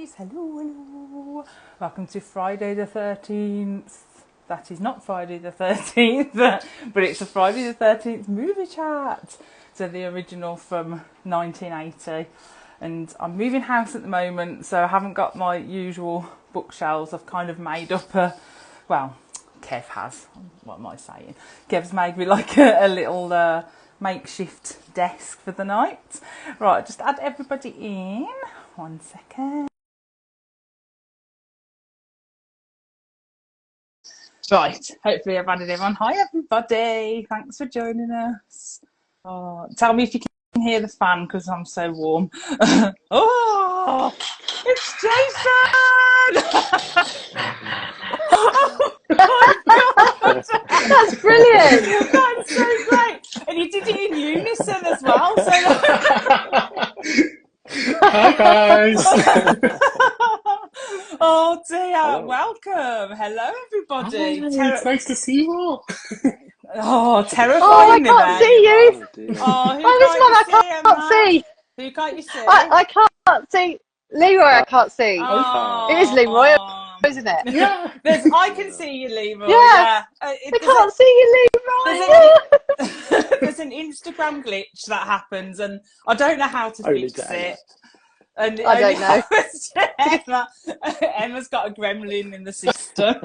guys, hello. Welcome to Friday the 13th. That is not Friday the 13th, but it's a Friday the 13th movie chat. So the original from 1980. And I'm moving house at the moment, so I haven't got my usual bookshelves. I've kind of made up Kev has. What am I saying? Kev's made me like a little makeshift desk for the night. Right, just add everybody in. 1 second. Right, hopefully I've added everyone. Hi everybody, thanks for joining us. Oh, tell me if you can hear the fan because I'm so warm. Oh, it's Jason! Oh my God! That's brilliant! That's so great! And you did it in unison as well. Hi guys! Oh dear, Hello. welcome. Hello everybody. Hi, it's nice to see you all. Oh, terrifying. Oh, I can't see you! Dear. Oh, who Oh, this one I can't see! Who can't you see? I can't see. Leeroy, I can't see. Oh, It is Leeroy, isn't it? Yeah. I can see you, Leeroy. Yeah. I can't see you, Leeroy! There's an Instagram glitch that happens, and I don't know how to Only fix to Emma. it. And I don't know. Emma's got a gremlin in the system.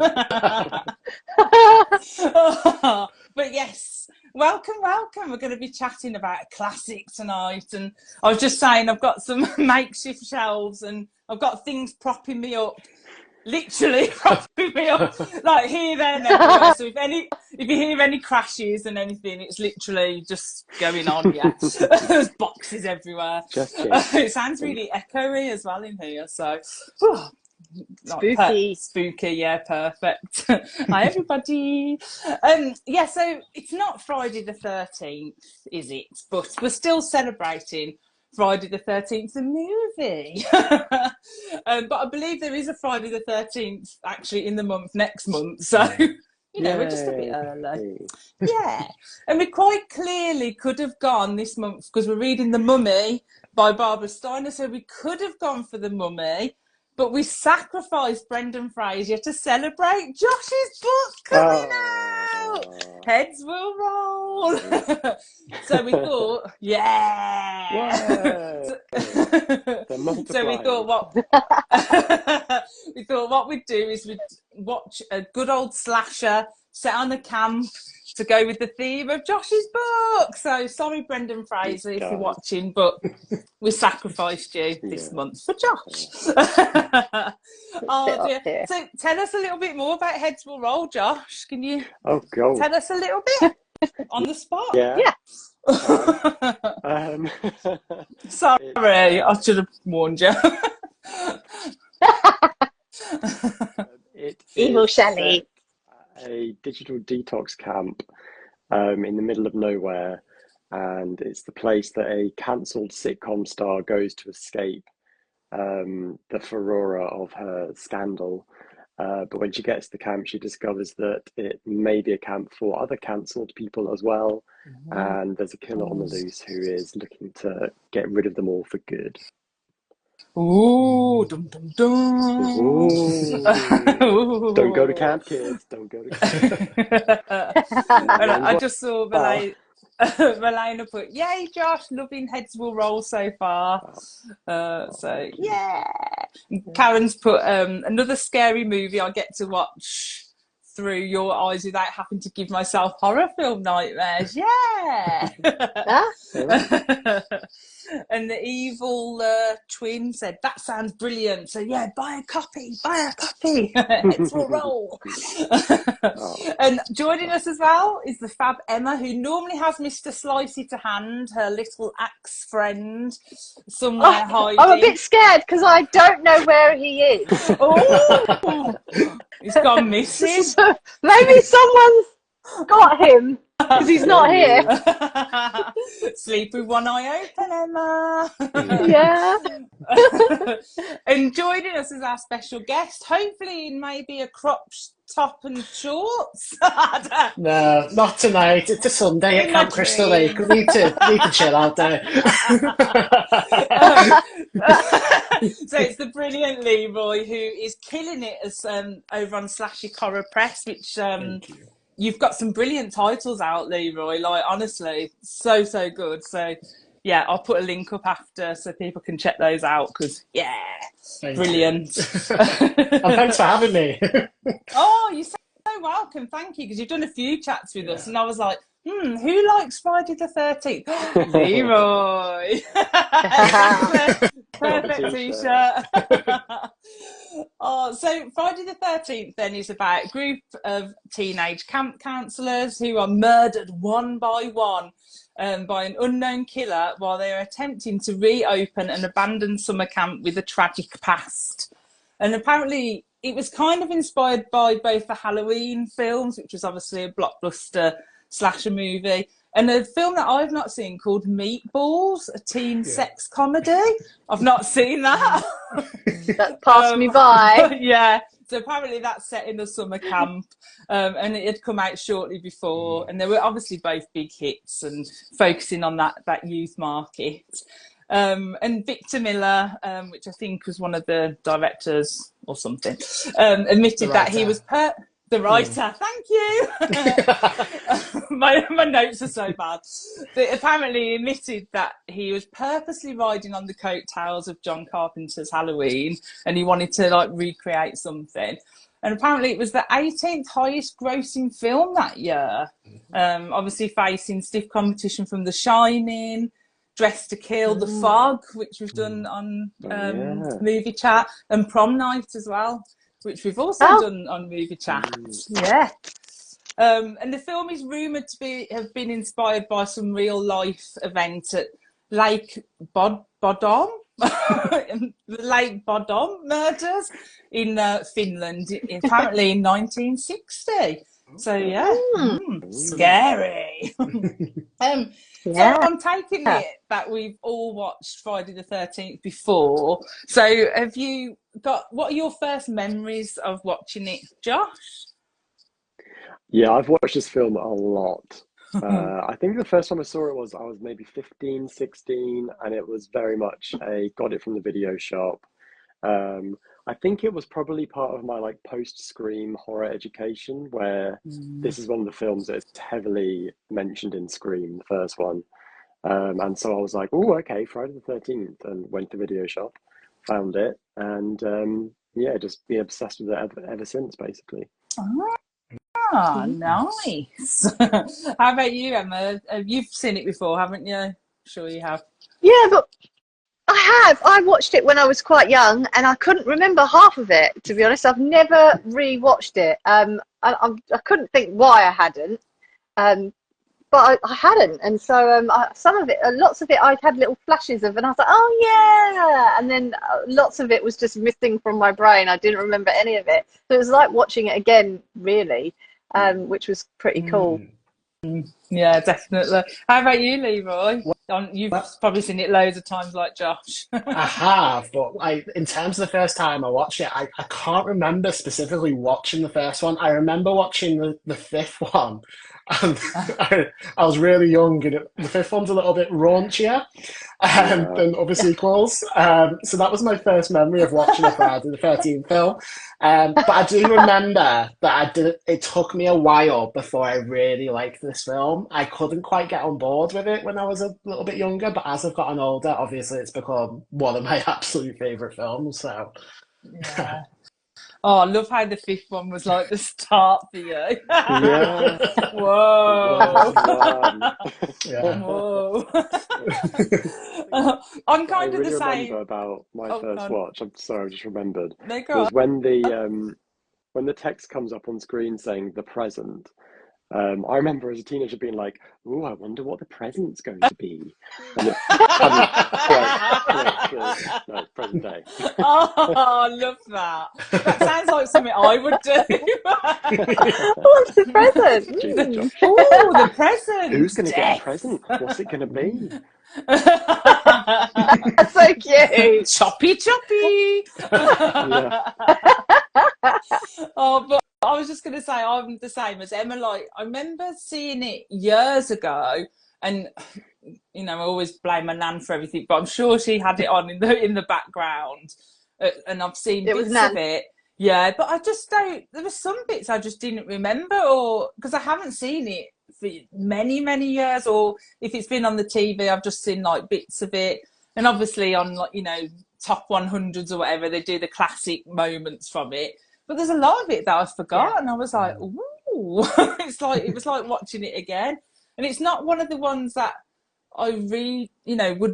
But yes, welcome. We're going to be chatting about a classic tonight. And I was just saying, I've got some makeshift shelves and I've got things propping me up. Literally propping me up, like here, there, and everywhere. So if you hear any crashes and anything, it's literally just going on. Yeah, there's boxes everywhere. It sounds really echoey as well in here. So Spooky. Spooky, yeah, perfect. Hi everybody. Yeah, so it's not Friday the 13th, is it? But we're still celebrating Friday the 13th, the movie. But I believe there is a Friday the 13th actually in the month next month. So, we're just a bit early. Yeah. And we quite clearly could have gone this month because we're reading The Mummy by Barbara Steiner. So we could have gone for The Mummy, but we sacrificed Brendan Fraser to celebrate Josh's book coming out. Heads will roll. So we thought, so we thought what we'd do is we'd watch a good old slasher set on the camp to go with the theme of Josh's book. So sorry, Brendan Fraser, if you're watching, but we sacrificed you this month for Josh. Oh dear. So tell us a little bit more about Heads Will Roll, Josh. Can you tell us a little bit on the spot? Yeah. Sorry, I should have warned you. Evil Shelley. A digital detox camp in the middle of nowhere, and it's the place that a cancelled sitcom star goes to escape the furore of her scandal. But when she gets to the camp, she discovers that it may be a camp for other cancelled people as well. And there's a killer on the loose who is looking to get rid of them all for good. Ooh, dum dum dum. Ooh. Don't go to camp, kids. Don't go to camp. And I just saw Melina put, yay, Josh, loving Heads Will Roll so far. So, yeah. Karen's put another scary movie I get to watch through your eyes without having to give myself horror film nightmares. Yeah. And the evil twin said, that sounds brilliant. So yeah, buy a copy. Heads will roll. And joining us as well is the fab Emma, who normally has Mr. Slicey to hand, her little axe friend, somewhere hiding. I'm a bit scared because I don't know where he is. Oh, he's gone missing. So maybe someone's got him because he's not here. Sleep with one eye open, Emma. Yeah. And joining us as our special guest, hopefully in maybe a cropped top and shorts? No, not tonight. It's a Sunday at In my Camp Crystal Lake. We dreams. need to chill out there. Um, so it's the brilliant Leeroy who is killing it as over on Slashy Horror Press, which Thank you. you've got some brilliant titles out, Leeroy. Like honestly, so good. So yeah, I'll put a link up after so people can check those out because yeah, Thank brilliant. And thanks for having me. Oh, you're so welcome. Thank you because you've done a few chats with us, and I was like, who likes Friday the 13th? Leeroy. Perfect t-shirt. Oh, so Friday the 13th then is about a group of teenage camp counsellors who are murdered one by one by an unknown killer while they are attempting to reopen an abandoned summer camp with a tragic past. And apparently it was kind of inspired by both the Halloween films, which was obviously a blockbuster slasher movie, and a film that I've not seen called Meatballs, a teen sex comedy. I've not seen that. That passed me by. Yeah. So apparently that's set in a summer camp, and it had come out shortly before, and they were obviously both big hits and focusing on that youth market. And Victor Miller, which I think was one of the directors or something, admitted that he was the writer. Thank you. my notes are so bad. But apparently admitted that he was purposely riding on the coattails of John Carpenter's Halloween, and he wanted to like recreate something. And apparently it was the 18th highest grossing film that year. Obviously facing stiff competition from The Shining, Dressed to Kill, The Fog, which we've done on Movie Chat, and Prom Night as well, which we've also done on Movie Chat. Yeah. And the film is rumoured to have been inspired by some real life event at Lake Bodom, the Lake Bodom murders in Finland, apparently in 1960. So yeah, scary. So I'm taking it that we've all watched Friday the 13th before. So have you got, what are your first memories of watching it, Josh? Yeah, I've watched this film a lot. I think the first time I saw it was I was maybe 15, 16, and it was very much got it from the video shop. I think it was probably part of my like post-Scream horror education, where this is one of the films that is heavily mentioned in Scream, the first one. And so I was like, oh, okay, Friday the 13th, and went to video shop, found it, and just been obsessed with it ever since, basically. Ah, nice. How about you, Emma? You've seen it before, haven't you? I'm sure you have. Yeah, but I have. I watched it when I was quite young, and I couldn't remember half of it, to be honest. I've never re-watched it. I couldn't think why I hadn't, but I hadn't. And so some of it, lots of it, I had little flashes of, and I was like, oh yeah. And then lots of it was just missing from my brain. I didn't remember any of it. So it was like watching it again, really, which was pretty cool. Yeah, definitely. How about you, Leeroy? You've probably seen it loads of times like Josh. I have, but in terms of the first time I watched it, I can't remember specifically watching the first one. I remember watching the fifth one, and I was really young, and the fifth one's a little bit raunchier than other sequels. So that was my first memory of watching a Friday the 13th film. But I do remember that it took me a while before I really liked this film. I couldn't quite get on board with it when I was a little bit younger, but as I've gotten older, obviously it's become one of my absolute favourite films. So, yeah. Oh, I love how the fifth one was like the start for you. Yeah. Whoa. Yeah. Whoa. I'm kind I of the really same. remember about my first watch. I'm sorry, I just remembered. No, go on. Was when the text comes up on screen saying the present. I remember as a teenager being like, "Oh, I wonder what the present's going to be." And it no, present day. Oh, I love that. That sounds like something I would do. What's the present? Jesus, Josh. Oh, the present. Who's going to get a present? What's it going to be? That's so cute. Choppy. Yeah. Oh, but I was just going to say I'm the same as Emma. Like, I remember seeing it years ago, and you know, I always blame my nan for everything, but I'm sure she had it on in the background, and I've seen It was bits Nan. of it. Yeah, but I just don't. There were some bits I just didn't remember, or because I haven't seen it for many years, or if it's been on the TV, I've just seen like bits of it. And obviously on, like, you know, top 100s or whatever, they do the classic moments from it. But there's a lot of it that I forgot, and I was like, ooh, it was like watching it again. And it's not one of the ones that I would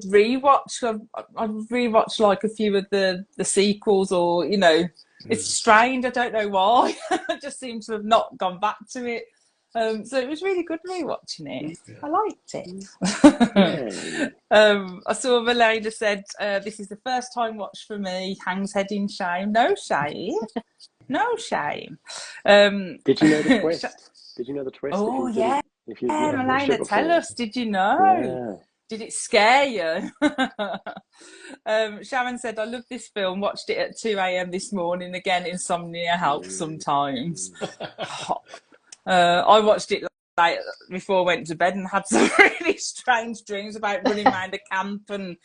rewatch. I've rewatched like a few of the sequels, or you know, it's strange. I don't know why. I just seem to have not gone back to it. So it was really good rewatching it. I liked it. I saw Melena said, this is the first time watch for me. Hangs head in shame. No shame. No shame. Did you know the twist? Did you know the twist? Oh, yeah. If you Yeah, Melena, tell us. Did you know? Yeah. Did it scare you? Sharon said, I love this film. Watched it at 2 a.m. this morning. Again, insomnia helps sometimes. I watched it like before I went to bed and had some really strange dreams about running around a camp and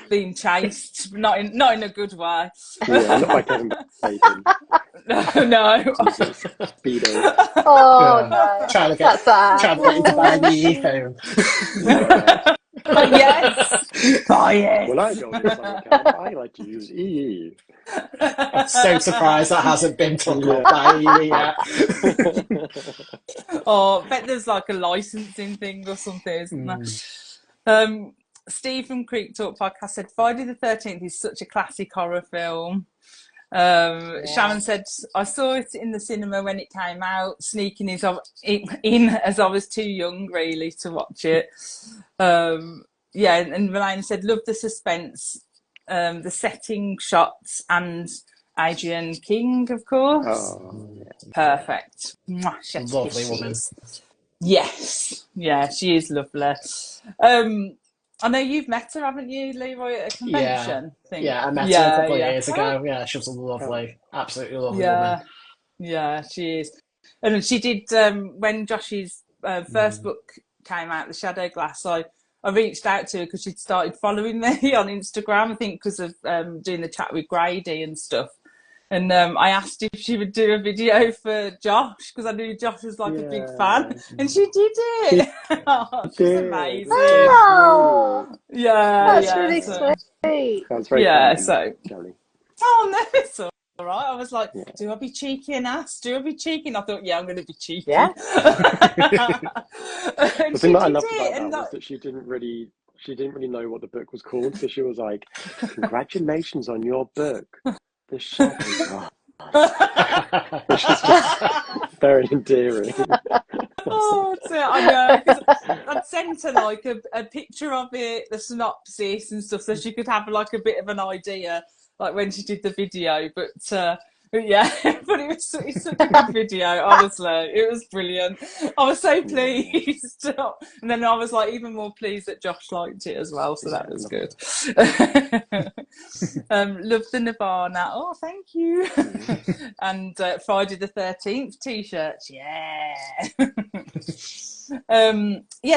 being chased, not in a good way. Yeah, not by Kevin Bacon. No. Speedo. Oh no, Trying to that's sad. get you to buy the phone. Yes. Buy it. Well, I don't use my account. I like to use EE. I'm so surprised that hasn't been took up by you yet. Oh, I bet there's like a licensing thing or something, isn't there? Steve from Creek Talk Podcast said Friday the 13th is such a classic horror film. Sharon said, I saw it in the cinema when it came out, sneaking in as I was too young really to watch it. And Melanie said, love the suspense, the setting, shots, and Adrian King, of course. Oh, yeah. Perfect. Lovely woman. Yes. Yeah, she is lovely. I know you've met her, haven't you, Leeroy, at a convention thing? Yeah, I met her a couple of years ago. Yeah, she was a lovely, absolutely lovely woman. Yeah, she is. And she did, when Josh's first book came out, The Shadow Glass, I reached out to her because she'd started following me on Instagram, I think because of doing the chat with Grady and stuff. And I asked if she would do a video for Josh because I knew Josh was like a big fan, and she did it. She's amazing. Oh, Yeah, that's really sweet. That's very so. Jelly. Oh no, it's all right. I was like, do I be cheeky and ask? Do I be cheeky? And I thought, yeah, I'm going to be cheeky. Yeah. The thing that I loved about that was that she didn't really know what the book was called, so she was like, congratulations on your book. The Shadow Glass. Which is just very endearing. Oh, I know. 'Cause I'd sent her like a picture of it, the synopsis and stuff, so she could have like a bit of an idea, like when she did the video. But yeah, but it's such a good video. Honestly, it was brilliant. I was so pleased, and then I was like even more pleased that Josh liked it as well. So that was good. Love the Nirvana. Oh, thank you. And Friday the 13th t-shirts. Yeah.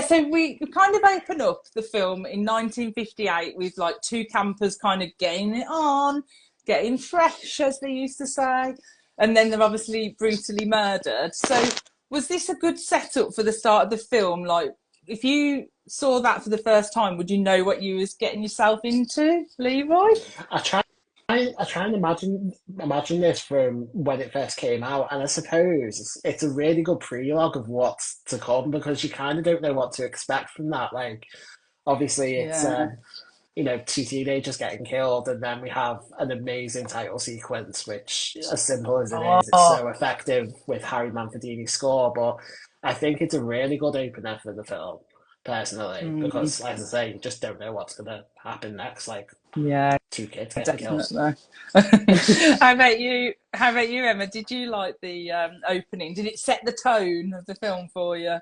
So we kind of open up the film in 1958 with like two campers kind of getting it on, getting fresh, as they used to say, and then they're obviously brutally murdered. So was this a good setup for the start of the film? Like, if you saw that for the first time, would you know what you was getting yourself into, Leeroy? I try and imagine this from when it first came out, and I suppose it's a really good prelogue of what's to come because you kind of don't know what to expect from that. Like, obviously, it's two teenagers getting killed, and then we have an amazing title sequence, which, as simple as it is, it's so effective with Harry Manfredini's score. But I think it's a really good opener for the film, personally, because, as I say, you just don't know what's going to happen next. Like, two kids getting killed. How about you, Emma? Did you like the opening? Did it set the tone of the film for you?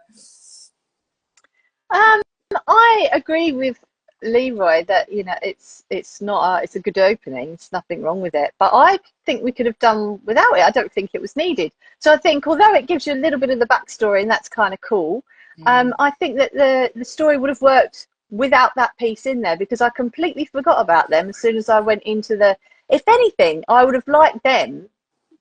I agree with Leeroy that it's not it's a good opening. It's nothing wrong with it, but I think we could have done without it. I don't think it was needed. So I think although it gives you a little bit of the backstory and that's kind of cool, I think that the story would have worked without that piece in there, because I completely forgot about them as soon as I went into the. If anything, I would have liked them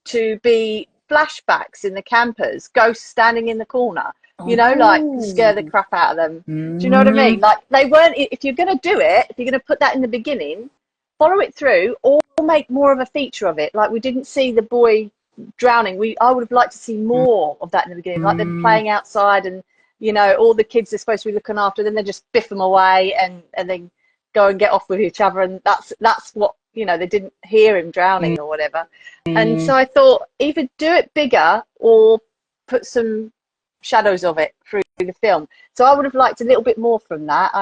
to be flashbacks in the campers, ghosts standing in the corner, like scare the crap out of them. Do you know what I mean? Like, they weren't, if you're going to do it, if you're going to put that in the beginning, follow it through, or make more of a feature of it. Like, we didn't see the boy drowning. I would have liked to see more of that in the beginning, like them playing outside and, all the kids they're supposed to be looking after, then they just biff them away and then go and get off with each other. And that's what, they didn't hear him drowning or whatever. And so I thought either do it bigger or put some shadows of it through the film. So I would have liked a little bit more from that.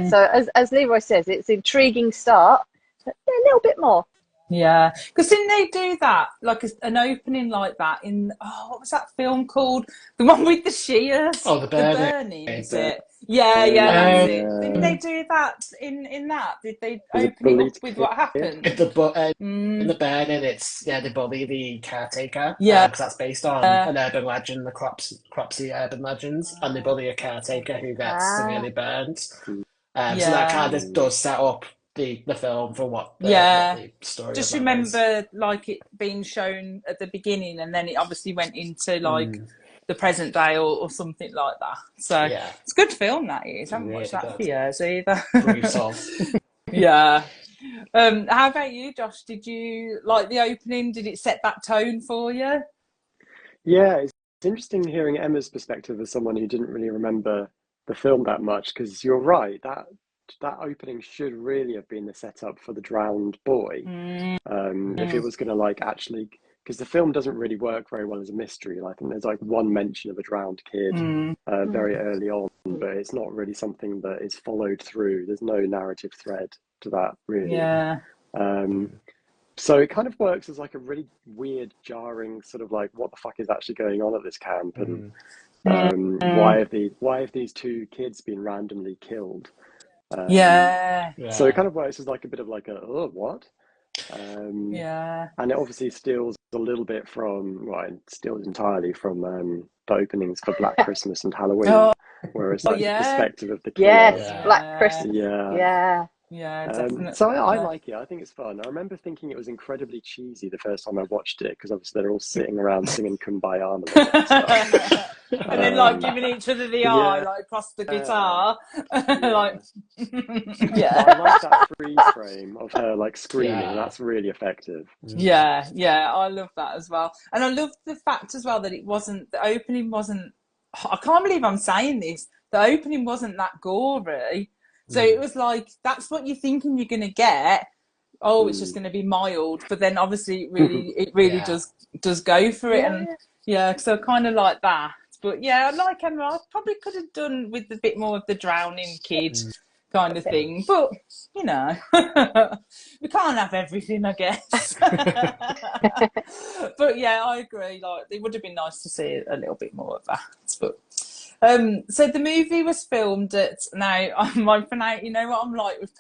So as Leeroy says, it's an intriguing start, but a little bit more. Yeah, because didn't they do that, like an opening like that in, what was that film called? The one with the shears? Oh, The Burning. The Burning, is it? Yeah, that's it. Didn't they do that in that? Did they open it up with what happened? In The Burning, they bully the caretaker. Yeah. Because that's based on an urban legend, the Cropsey urban legends, and they bully a caretaker who gets severely burned. So that kind of does set up the film for what the story just of remember like it being shown at the beginning and then it obviously went into like the present day or something like that. So it's a good film, that is. I haven't watched that for years either. Brutal. Yeah. How about you, Josh? Did you like the opening? Did it set that tone for you? Yeah, it's interesting hearing Emma's perspective as someone who didn't really remember the film that much, because you're right, that opening should really have been the setup for the drowned boy. If it was going to like actually, because the film doesn't really work very well as a mystery. I think there's like one mention of a drowned kid very early on, but it's not really something that is followed through. There's no narrative thread to that, really. Yeah. So it kind of works as like a really weird, jarring sort of like, what the fuck is actually going on at this camp, and why have these two kids been randomly killed? So it kind of works as like a bit of like what? And it obviously steals a little bit from, well, it steals entirely from the openings for Black Christmas and Halloween, where it's like the perspective of the killer. Yes, Black Christmas. Yeah, definitely. So I like it. I think it's fun. I remember thinking it was incredibly cheesy the first time I watched it, because obviously they're all sitting around singing Kumbaya and stuff. And then like giving each other the eye, like across the guitar. Like, I like that freeze frame of her like screaming. That's really effective. Yeah, I love that as well. And I love the fact as well that the opening wasn't, I can't believe I'm saying this, the opening wasn't that gory. So it was like, that's what you're thinking you're going to get. Oh, it's just going to be mild. But then obviously it really does go for it. And so I kind of like that. But yeah, I like Emma. I probably could have done with a bit more of the drowning kid kind of thing. But, we can't have everything, I guess. But yeah, I agree. Like, it would have been nice to see a little bit more of that. But so the movie was filmed at, now you know what I'm like with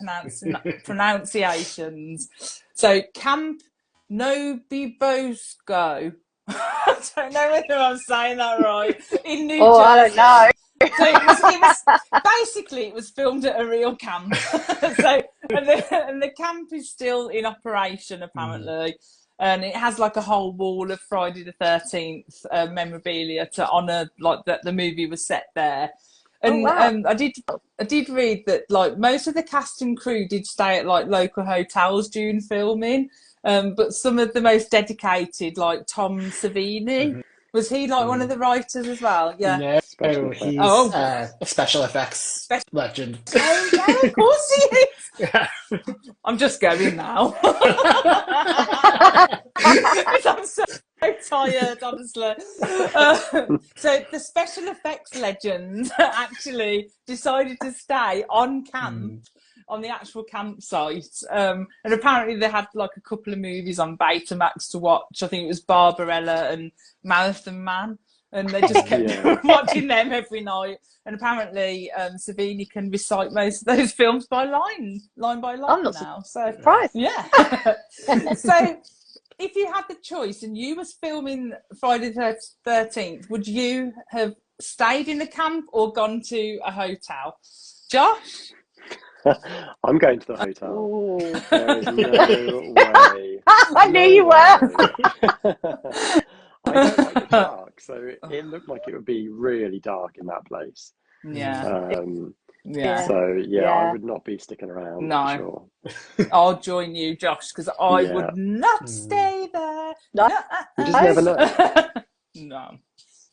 pronunciations. So Camp Nobibosco. I don't know whether I'm saying that right. In New Jersey. I don't know. So it was basically it was filmed at a real camp. and the camp is still in operation apparently. And it has like a whole wall of Friday the 13th memorabilia to honour like that the movie was set there. And I did read that like most of the cast and crew did stay at like local hotels during filming. But some of the most dedicated, like Tom Savini, was he like one of the writers as well? Yeah. No, he's a special effects legend. Oh yeah, of course he is. Yeah. I'm just going now. I'm so tired, honestly. So the special effects legend actually decided to stay on camp. On the actual campsite, and apparently they had like a couple of movies on Betamax to watch. I think it was Barbarella and Marathon Man, and they just kept Yeah. watching them every night. And apparently, Savini can recite most of those films by line by line I'm not now. So surprised. yeah. So if you had the choice and you was filming Friday the 13th, would you have stayed in the camp or gone to a hotel? Josh? I'm going to the hotel. Ooh. There is no way. I knew you were. I don't like the dark, so it looked like it would be really dark in that place. Yeah. Yeah. So I Yeah. would not be sticking around. No. For sure. I'll join you, Josh, because I Yeah. would not stay there. No. You just never know. No,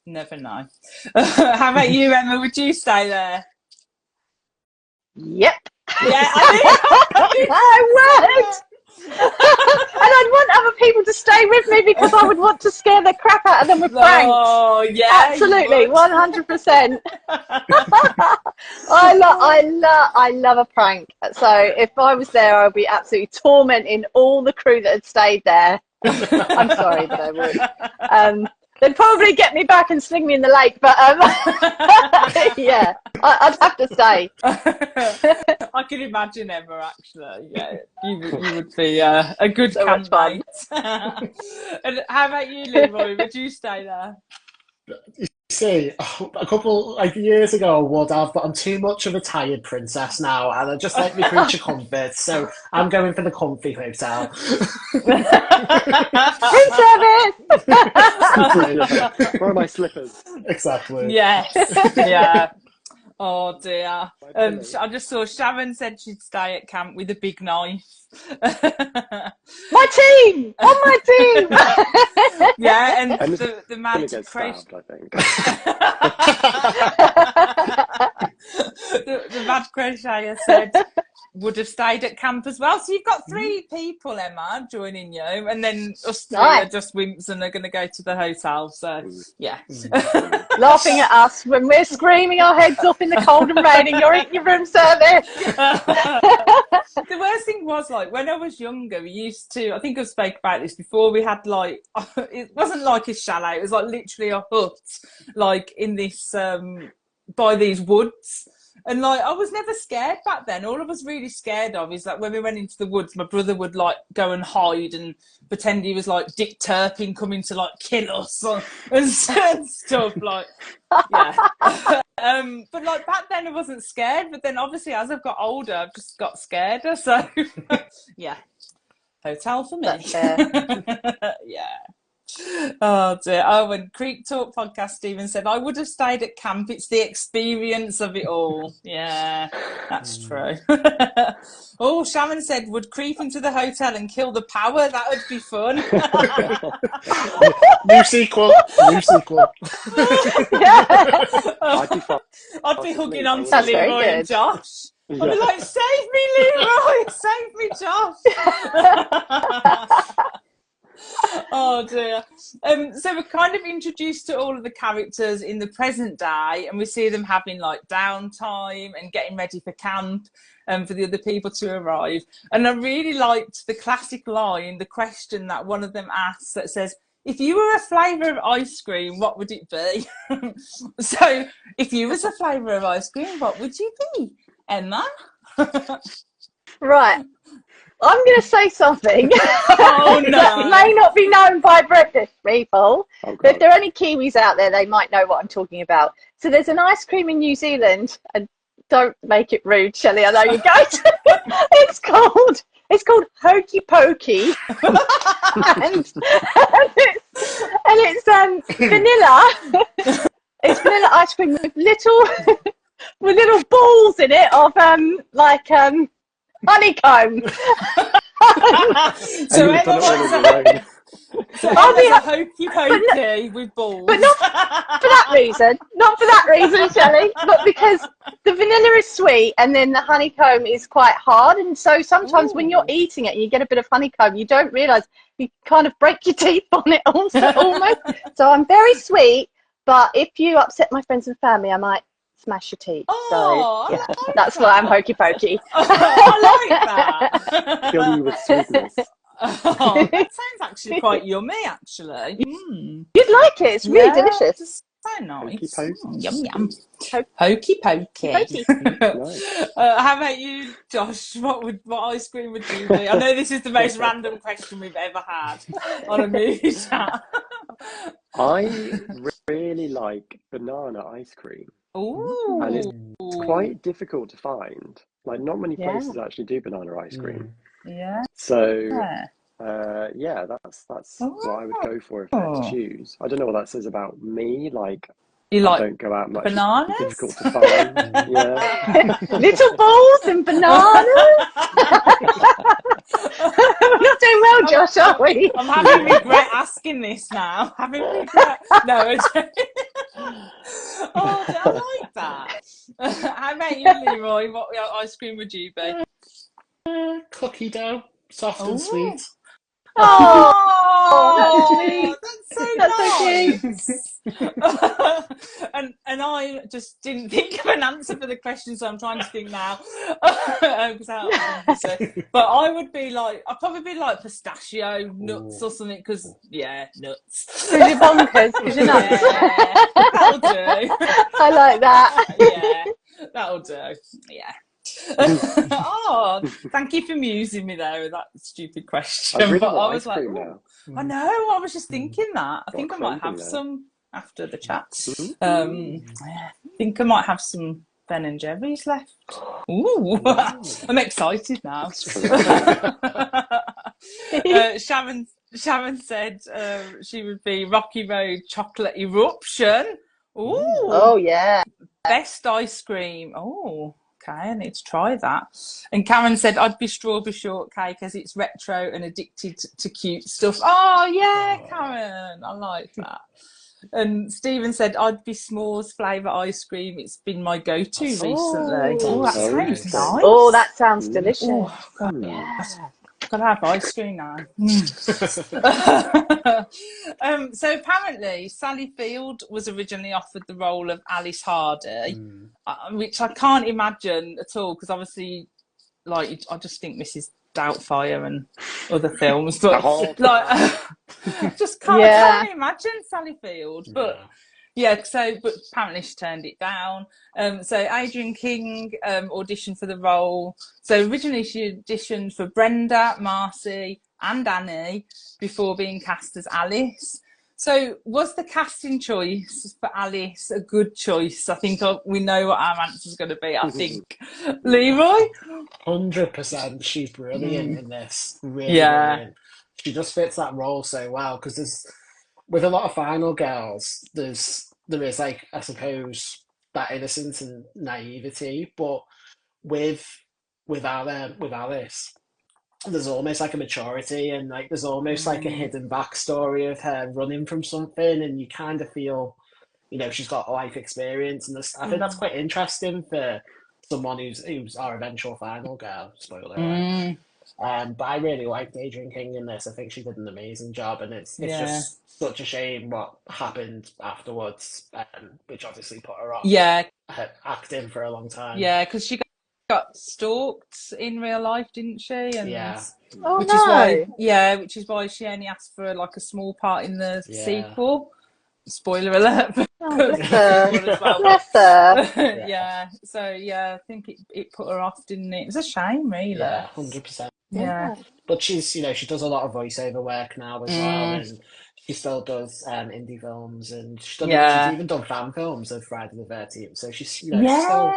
never know. How about you, Emma? Would you stay there? Yep. Yeah, I I would. And I'd want other people to stay with me because I would want to scare the crap out of them with pranks. Oh, yeah. Absolutely, 100%. I love a prank. So if I was there, I would be absolutely tormenting all the crew that had stayed there. I'm sorry, but I would. They'd probably get me back and sling me in the lake, but yeah, I'd have to stay. I can imagine Emma, actually. Yeah, you would be a good So much fun. campmate. And how about you, Leeroy? Would you stay there? See, a couple years ago I would have, but I'm too much of a tired princess now, and I just like my creature comforts, so I'm going for the comfy hotel. Room service! Where are my slippers? Exactly. Yes. Yeah. Oh dear. I just saw Sharon said she'd stay at camp with a big knife. My team! On my team! Yeah, and And the mad get crash. stabbed, I think. The mad crocheter said would have stayed at camp as well. So you've got 3 people, Emma, joining you, and then us 3 are just wimps and are going to go to the hotel. So yeah. Laughing at us when we're screaming our heads off in the cold and rain and you're eating your room service. The worst thing was, like, when I was younger, we used to, I think I've spoke about this before, we had like, it wasn't like a chalet, it was like literally a hut, like in this, by these woods. And like, I was never scared back then. All I was really scared of is that when we went into the woods, my brother would like go and hide and pretend he was like Dick Turpin coming to like kill us and stuff. Like, yeah. But like back then I wasn't scared. But then obviously as I've got older, I've just got scared. So yeah, hotel for me. That's fair. Yeah. Oh dear. Oh, and Creek Talk podcast, Stephen said, I would have stayed at camp. It's the experience of it all. Yeah, that's true. Oh, Sharon said, would creep into the hotel and kill the power. That would be fun. New sequel. I'd be fine. I'd be hugging on to That's very Leeroy and good. Josh. I'd be Yeah. like, save me, Leeroy, save me, Josh. Oh dear. So we're kind of introduced to all of the characters in the present day, and we see them having like downtime and getting ready for camp and for the other people to arrive. And I really liked the classic line, the question that one of them asks that says, if you were a flavour of ice cream, what would it be? So if you was a flavour of ice cream, what would you be, Emma? Right. I'm going to say something Oh no. that may not be known by British people, Oh, but if God. there are any Kiwis out there, they might know what I'm talking about. So there's an ice cream in New Zealand, and don't make it rude, Shelley, I know you're going to. It's called Hokey Pokey, and it's vanilla. It's vanilla ice cream with little balls in it of honeycomb. So And you've Emma done it all wants on a your own. So Emma's a hokey pokey with balls. But not for that reason. Not for that reason, Shelley. But because the vanilla is sweet and then the honeycomb is quite hard. And so sometimes when you're eating it and you get a bit of honeycomb, you don't realise you kind of break your teeth on it also, almost. So I'm very sweet. But if you upset my friends and family, I might smash your teeth. Oh, So, yeah, I like that's that. why I'm hokey pokey. I like that. Fill you with sweetness. Oh, that sounds actually quite yummy, actually. Mm. You'd like it. It's really delicious. So nice. Pokey. Yum yum. Hokey pokey. Pokey. Nice. How about you, Josh? What ice cream would you be? I know this is the most random question we've ever had on a movie chat. I really like banana ice cream, and it's Ooh. quite difficult to find. Like, not many Yeah. places actually do banana ice cream. Yeah. So, yeah, that's what I would go for if I had to Oh. choose. I don't know what that says about me. Like, You I like don't go out much. It's bananas? difficult to find. Yeah. Little balls and bananas. We're not doing well, Josh, are we? I'm having regret asking this now. Having regret. No, oh, I like that. How about you, Leeroy? What ice cream would you be? Cookie dough, soft and sweet. Oh, that's so cute. and I just didn't think of an answer for the question, so I'm trying to think now. But I would be like, I'd probably be like pistachio nuts or something, because nuts. Because you're bonkers, because you're nuts. Yeah, that'll do. I like that. Yeah, that'll do. Yeah. Oh, thank you for amusing me there with that stupid question. I really But want I was ice cream like, now. I know, I was just thinking that. I Got think a I might craving have now. some after the chat. I think I might have some Ben and Jerry's left. Ooh, I'm excited now. Sharon said she would be Rocky Road Chocolate Eruption. Ooh. Oh, yeah. Best ice cream. Oh, okay, I need to try that. And Karen said I'd be strawberry shortcake as it's retro and addicted to cute stuff. Oh, yeah, Karen, I like that. And Stephen said I'd be s'mores flavour ice cream. It's been my go-to recently. Oh, that sounds nice. Oh, that sounds delicious. Oh, God, Yeah. gotta have ice cream now. So apparently Sally Field was originally offered the role of Alice Hardy, which I can't imagine at all, because obviously, like, I just think Mrs. Doubtfire and other films, but like, just can't imagine Sally Field. But but apparently she turned it down. So Adrian King auditioned for the role. So originally she auditioned for Brenda, Marcy, and Annie before being cast as Alice. So was the casting choice for Alice a good choice? I think we know what our answer is going to be. I think Leeroy. 100%. She's brilliant in this. Really brilliant. She just fits that role so well, because there's, with a lot of final girls, there is, like, I suppose, that innocence and naivety, but with Alice, there's almost like a maturity, and like there's almost like a hidden backstory of her running from something, and you kind of feel, she's got life experience, and I think that's quite interesting for someone who's our eventual final girl. Spoiler alert. But I really liked Adrian King in this. I think she did an amazing job, and it's just such a shame what happened afterwards, which obviously put her off acting for a long time. Yeah, because she got stalked in real life, didn't she? And which is why she only asked for like a small part in the sequel. Spoiler alert. Bless her. So I think it put her off, didn't it? It's a shame, really. Yeah, 100%. Yeah. But she's, she does a lot of voiceover work now as well, and she still does indie films, and she's even done fan films of Friday the 13th. So she's, still,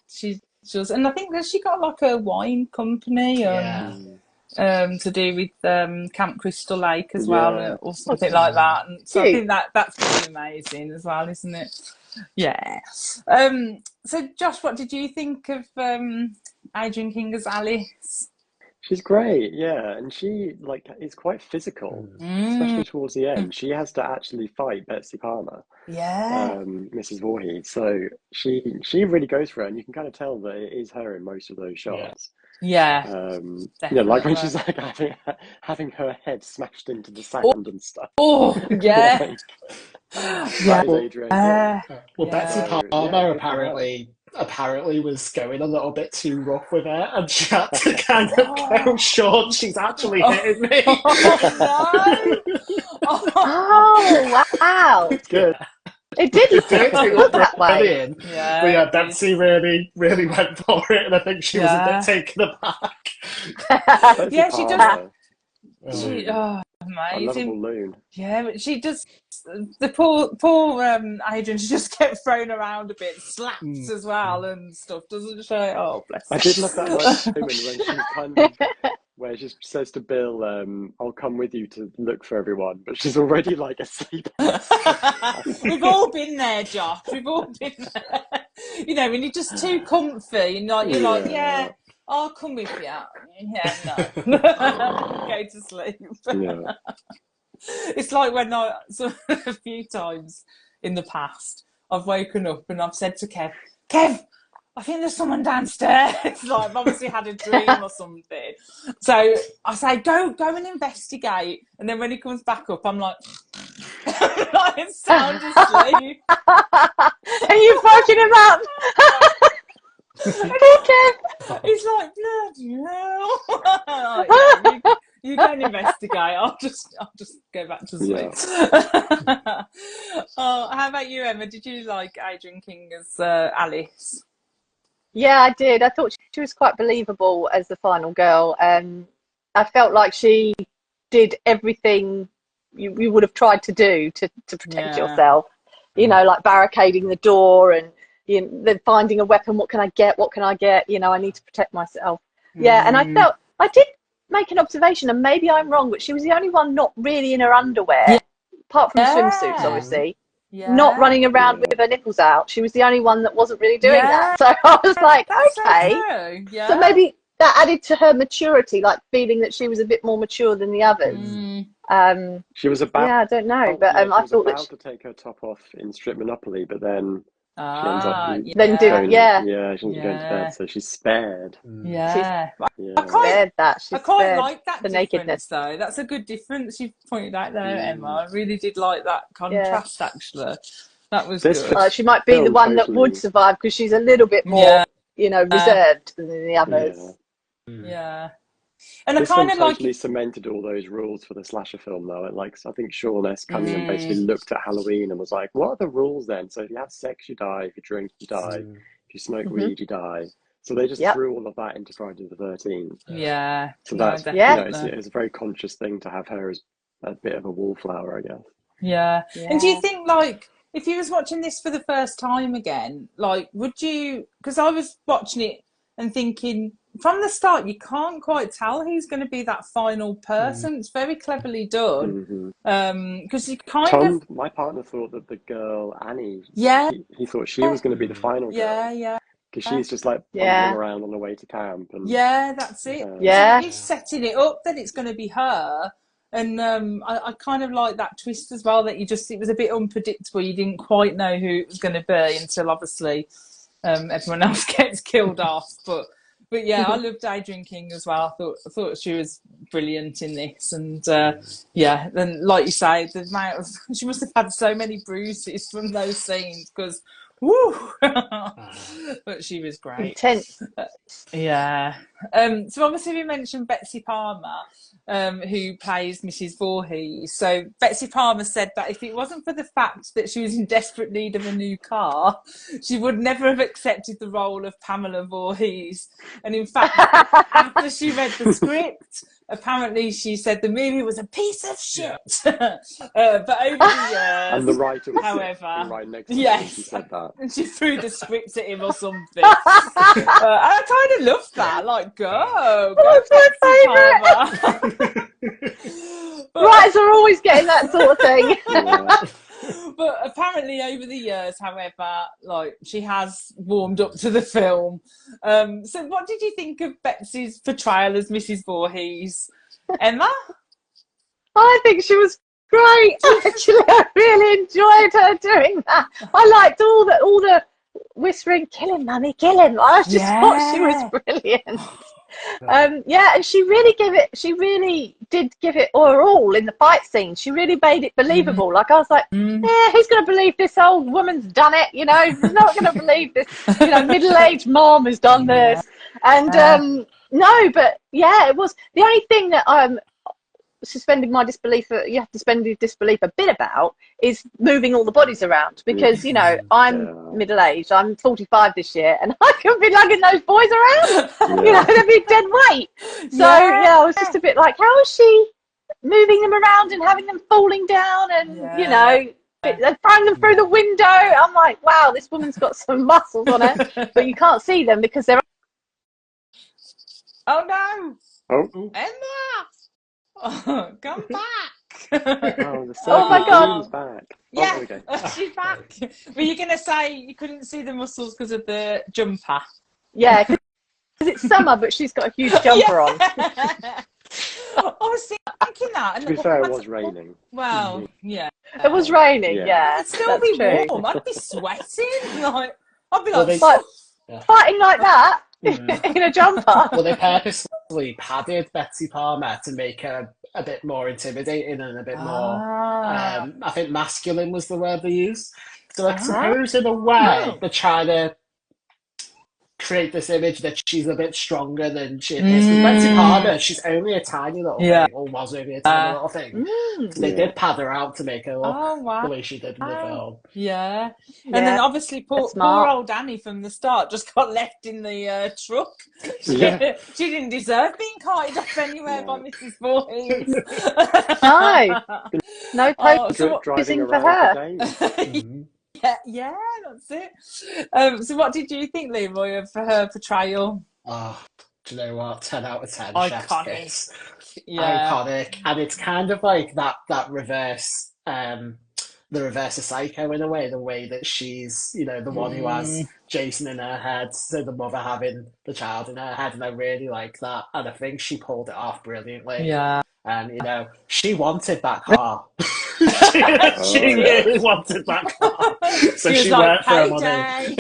she does, and I think that she got like a wine company, to do with Camp Crystal Lake as well, or something like that. And so I think that's pretty amazing as well, isn't it? Yeah. So Josh, what did you think of Adrian King as Alice? She's great, and she is quite physical, especially towards the end. She has to actually fight Betsy Palmer, Mrs. Voorhees. So she really goes for it, and you can kind of tell that it is her in most of those shots. Like when she's like having her head smashed into the sand and stuff. Well, Betsy Palmer apparently apparently was going a little bit too rough with her, and she had to kind of go, Sean, she's actually hitting me. Oh no! Oh, wow. Good. It did look It good looked that way. brilliant. Yeah, But yeah, it did. Betsy really, really went for it, and I think she was a Yeah. bit taken aback. Betsy Yeah, she does. Palmer, She, a amazing. lovable loon. Yeah, but she just the poor Adrian. She just kept thrown around a bit, slaps as well and stuff. Doesn't she? Oh, bless her. I did love that moment when she kind of, where she says to Bill, "I'll come with you to look for everyone," but she's already like asleep. We've all been there, Josh. We've all been there. You know, when you're just too comfy and like you're like, yeah, I'll come with you. Yeah, no, go to sleep. Yeah. It's like when a few times in the past I've woken up and I've said to Kev, I think there's someone downstairs. Like I've obviously had a dream or something. So I say, go and investigate. And then when he comes back up, I'm like, like sound asleep. And you've woken him up. He's like, bloody hell. Like, yeah, you go and investigate. I'll just go back to sleep. Yeah. Oh, how about you, Emma? Did you like Adrian King as Alice? Yeah, I did. I thought she was quite believable as the final girl. I felt like she did everything you would have tried to do to protect yourself. You know, like barricading the door and then finding a weapon. What can I get? What can I get? You know, I need to protect myself. Yeah, and I did make an observation, and maybe I'm wrong, but she was the only one not really in her underwear, apart from swimsuits, obviously. Yeah. Not running around with her nipples out. She was the only one that wasn't really doing that. So I was like, okay. So maybe that added to her maturity, like feeling that she was a bit more mature than the others. She was about. Yeah, I don't know, but she I was thought about that to take her top off in Strip Monopoly, but then she ends she up ends up going to yeah. bed, so she's spared. Yeah. I quite like that the difference, nakedness. though. That's a good difference you pointed out there, Emma. I really did like that contrast, actually. That was good. She might be the one that would survive because she's a little bit more, reserved than the others. Yeah. And this I kind one of totally cemented all those rules for the slasher film, though. And I think Sean S. Cunningham basically looked at Halloween and was like, "What are the rules then? So if you have sex, you die. If you drink, you die. If you smoke weed, you die." So they just threw all of that into Friday the 13th. Yeah. So that's it's a very conscious thing to have her as a bit of a wallflower, I guess. Yeah. And do you think, like, if you was watching this for the first time again, like, would you? Because I was watching it and thinking, from the start, you can't quite tell who's going to be that final person. It's very cleverly done. Because you my partner thought that the girl, Annie, he thought she was going to be the final girl. Yeah. Because she's just like bumbling around on the way to camp. And, that's it. So he's setting it up that it's going to be her. And I kind of like that twist as well, that it was a bit unpredictable. You didn't quite know who it was going to be until obviously everyone else gets killed off. But yeah, I loved Adrian King as well. I thought she was brilliant in this, and then like you say, the amount of she must have had so many bruises from those scenes because, woo! But she was great. Intense. Yeah. So obviously we mentioned Betsy Palmer, who plays Mrs. Voorhees. So Betsy Palmer said that if it wasn't for the fact that she was in desperate need of a new car, she would never have accepted the role of Pamela Voorhees. And in fact, after she read the script, apparently she said the movie was a piece of shit. But over the years, and the writer was however, right next to her when she said that. And she threw the script at him or something. I kind of love that. Like, go Betsy Palmer. Writers are always getting that sort of thing. But apparently over the years, however, like, she has warmed up to the film. So what did you think of Betsy's portrayal as Mrs. Voorhees, Emma? I think she was great. Actually, I really enjoyed her doing that. I liked all the whispering, "Kill him, mummy, kill him." I just thought she was brilliant. Yeah, and she really did give it her all in the fight scene. She really made it believable. Like I was like, yeah, who's going to believe this old woman's done it? You know, who's not going to believe this, middle-aged mom has done this. And no, but yeah, it was the only thing that suspending my disbelief, you have to suspend your disbelief a bit about, is moving all the bodies around, because I'm middle-aged, I'm 45 this year, and I could be lugging those boys around. They'd be dead weight. So I was just a bit like, how is she moving them around and having them falling down and throwing them through the window? I'm like, wow, this woman's got some muscles on her, but you can't see them because they're Oh no, Oh, Emma, come back. Oh my God. Back. Yeah, Oh, okay. she's back. Were you going to say you couldn't see the muscles because of the jumper? Yeah, because it's summer, but she's got a huge jumper on. I was thinking that. To be fair, it was raining. Well, yeah. It was raining, yeah. It'd still be true. warm. I'd be sweating. I'd be like, fighting like that in a jumper. Well, they purposely padded Betsy Palmer to make her a bit more intimidating and a bit more, I think masculine was the word they used. So I suppose in a way they're trying to create this image that she's a bit stronger than she is. Because Betsy Palmer, she's only a tiny little thing, or was only a tiny little thing. So they did pad her out to make her look the way she did in the film. Yeah. And then obviously poor old Annie from the start just got left in the truck. She didn't deserve being carted off anywhere by Mrs. Voorhees. No posing for her. Yeah, that's it. So what did you think, Leeroy, of her portrayal? Oh, do you know what? 10 out of 10. Iconic. Iconic. And it's kind of like that reverse, the reverse of Psycho in a way, the way that she's, the one who has Jason in her head, so the mother having the child in her head, and I really like that. And I think she pulled it off brilliantly. Yeah. And, she wanted that car. she really wanted that car. So she worked for her money.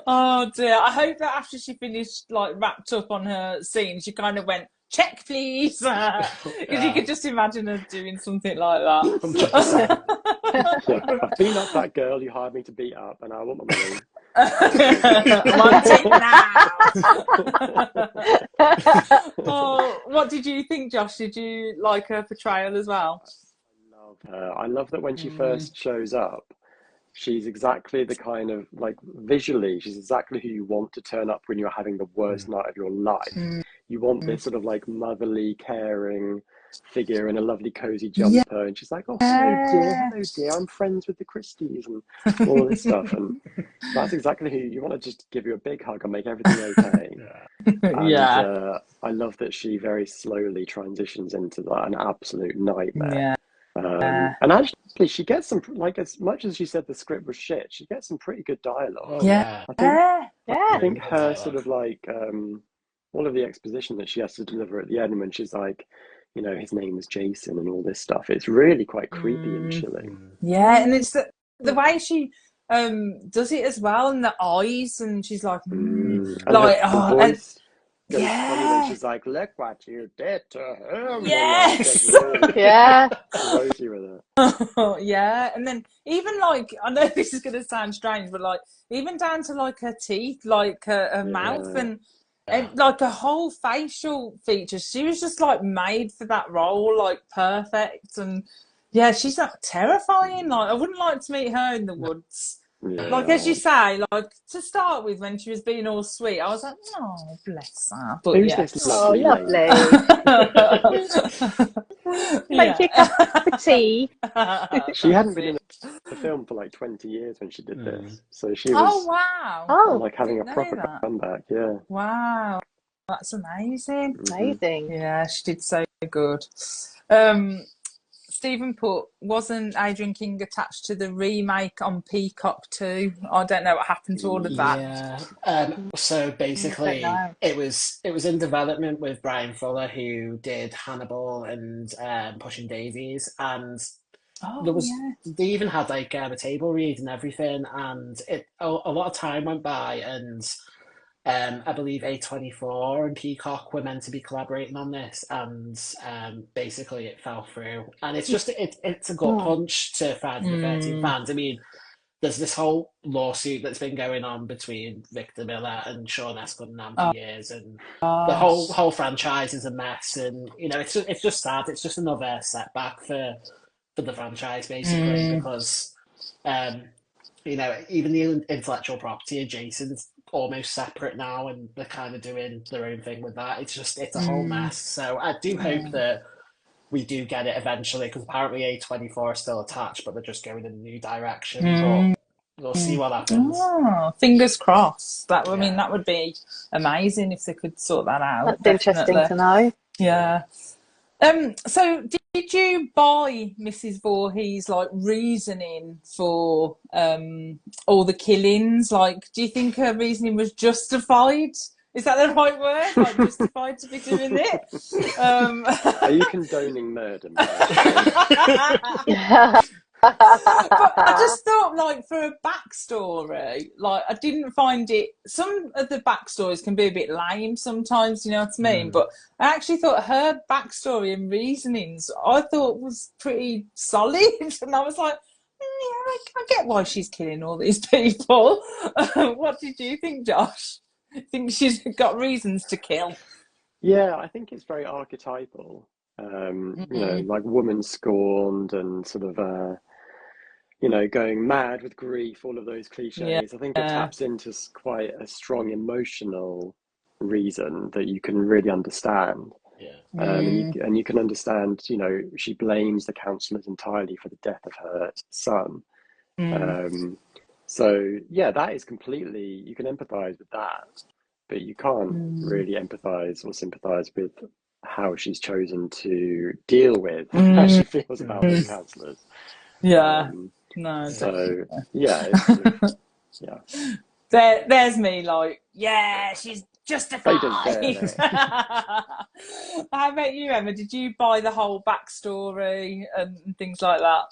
Oh dear. I hope that after she finished, wrapped up on her scene, she kind of went, check please. Because you could just imagine her doing something like that. I've been up that girl you hired me to beat up, and I want my money. Oh, what did you think, Josh? Did you like her portrayal as well? I love her. I love that when she first shows up, she's exactly the kind of, visually, she's exactly who you want to turn up when you're having the worst night of your life. You want this sort of motherly, caring figure in a lovely cozy jumper, and she's like, oh hello dear, I'm friends with the Christies and all this stuff, and that's exactly who you want to just give you a big hug and make everything okay. And I love that she very slowly transitions into an absolute nightmare. And actually she gets some, as much as she said the script was shit, she gets some pretty good dialogue. I think her sort of all of the exposition that she has to deliver at the end when she's like, his name is Jason and all this stuff, it's really quite creepy and chilling. Yeah, and it's the way she does it as well, and the eyes, and she's like, and the voice goes funny when she's like, look what you did to him. Yes. Crazy with it. And then even I know this is going to sound strange, but even down to her teeth, her mouth, and her whole facial features, she was just made for that role, perfect. And she's terrifying. I wouldn't like to meet her in the woods. As you say, to start with, when she was being all sweet, I was like, oh, bless her. But who's this lovely Make you a cup of tea. She hadn't been in the film for 20 years when she did this, so she was having a proper comeback. Wow, that's amazing. Yeah, she did so good. Stephen put, wasn't Adrian King attached to the remake on Peacock too? I don't know what happened to all of that. So basically it was in development with Brian Fuller, who did Hannibal and Pushing Daisies, and they even had a table read and everything, and a lot of time went by, and I believe A24 and Peacock were meant to be collaborating on this, and basically it fell through. And it's a gut Oh, punch to Friday the 13th Mm. fans. I mean, there's this whole lawsuit that's been going on between Victor Miller and Sean S. Goodman for Oh years, and the gosh. whole franchise is a mess. And it's just sad. It's just another setback for the franchise, basically, Mm. because um, even the intellectual property adjacent almost separate now, and they're kind of doing their own thing with that. It's a whole Mm. mess. So I do hope Yeah. that we do get it eventually, because apparently A24 is still attached, but they're just going in a new direction. But Mm. we'll see what happens. Oh, fingers crossed. I mean, Yeah. that would be amazing if they could sort that out, that's interesting definitely. to know. Yeah. So did you buy Mrs. Voorhees like reasoning for all the killings? Like, do you think her reasoning was justified? Is that the right word? Like, justified to be doing it? Are you condoning murder, Mel? But I just thought, like, for a backstory, like, I didn't find it. Some of the backstories can be a bit lame sometimes, you know what I mean? But I actually thought her backstory and reasonings, I thought was pretty solid. And I was like, yeah, I get why she's killing all these people. What did you think, Josh? Think she's got reasons to kill? Yeah, I think it's very archetypal. Mm. Like woman scorned and sort of going mad with grief, all of those Yeah. cliches. I think it taps into quite a strong emotional reason that you can really understand. Yeah. And you can understand, she blames the counsellors entirely for the death of her son. Mm. So yeah, that is completely, you can empathise with that, but you can't Mm. really empathise or sympathise with how she's chosen to deal with how Mm. she feels about those counsellors. Yeah. Um, No, so definitely. yeah, it's sort of, yeah, There's me, like, yeah, she's they didn't justified. care. How about you, Emma? Did you buy the whole backstory and things like that?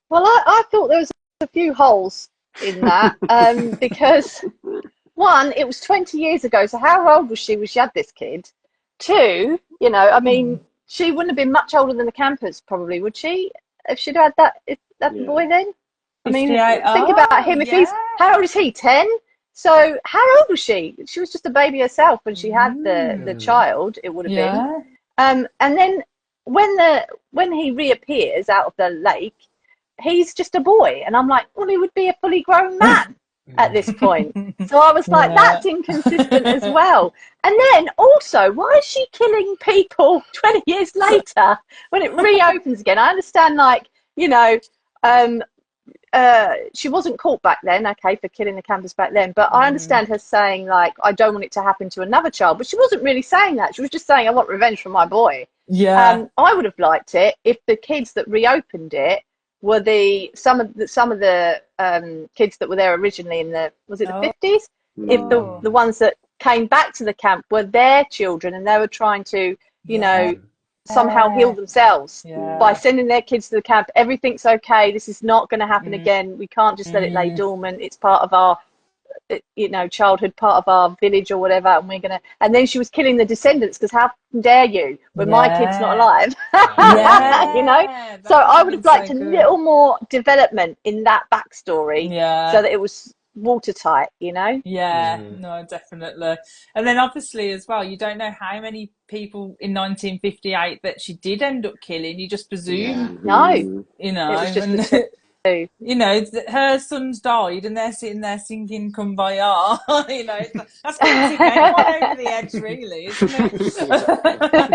Well, I thought there was a few holes in that because one, it was 20 years ago, so how old was she when she had this kid? Two, I mean, she wouldn't have been much older than the campers, probably, would she? If she'd had that Yeah. boy then? I mean, 58. think about him. Oh, How old yeah. is he? 10? So how old was she? She was just a baby herself when she had the child, it would have been. Yeah. And then when he reappears out of the lake, he's just a boy, and I'm like, well, he would be a fully grown man at this point. So I was like, Yeah. that's inconsistent as well. And then also, why is she killing people 20 years later when it reopens again? I understand, like, she wasn't caught back then, okay, for killing the campers back then, but I understand her saying, like, I don't want it to happen to another child, but she wasn't really saying that. She was just saying, I want revenge for my boy. Yeah. I would have liked it if the kids that reopened it were some of the kids that were there originally in was it the 50s? If the ones that came back to the camp were their children and they were trying to, somehow heal themselves by sending their kids to the camp. Everything's okay. This is not going to happen again. We can't just let it lay dormant. It's part of our, childhood, part of our village or whatever. And we're going to, and then she was killing the descendants because how dare you when my kid's not alive? Yeah. So I would have liked so a good. little more development in that backstory so that it was watertight, Yeah, no, definitely. And then obviously as well, you don't know how many people in 1958 that she did end up killing. You just presume, No, you know, it was just and the two. her sons died and they're sitting there singing Kumbaya. That's going to tip anyone over the edge, really, isn't it?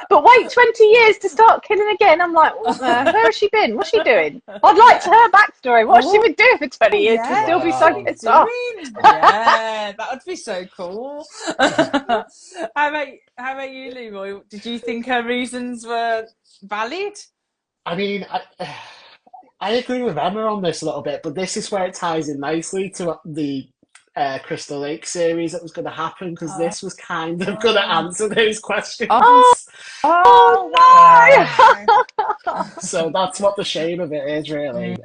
But wait 20 years to start killing again. I'm like, where has she been? What's she doing? I'd like to her backstory. What has she been doing for 20 years to still be so pissed off? Yeah, that would be so cool. How about you, Leroy? Did you think her reasons were valid? I mean, I agree with Emma on this a little bit, but this is where it ties in nicely to the Crystal Lake series that was going to happen, because this was kind of going to answer those questions. Oh no! So that's what the shame of it is, really.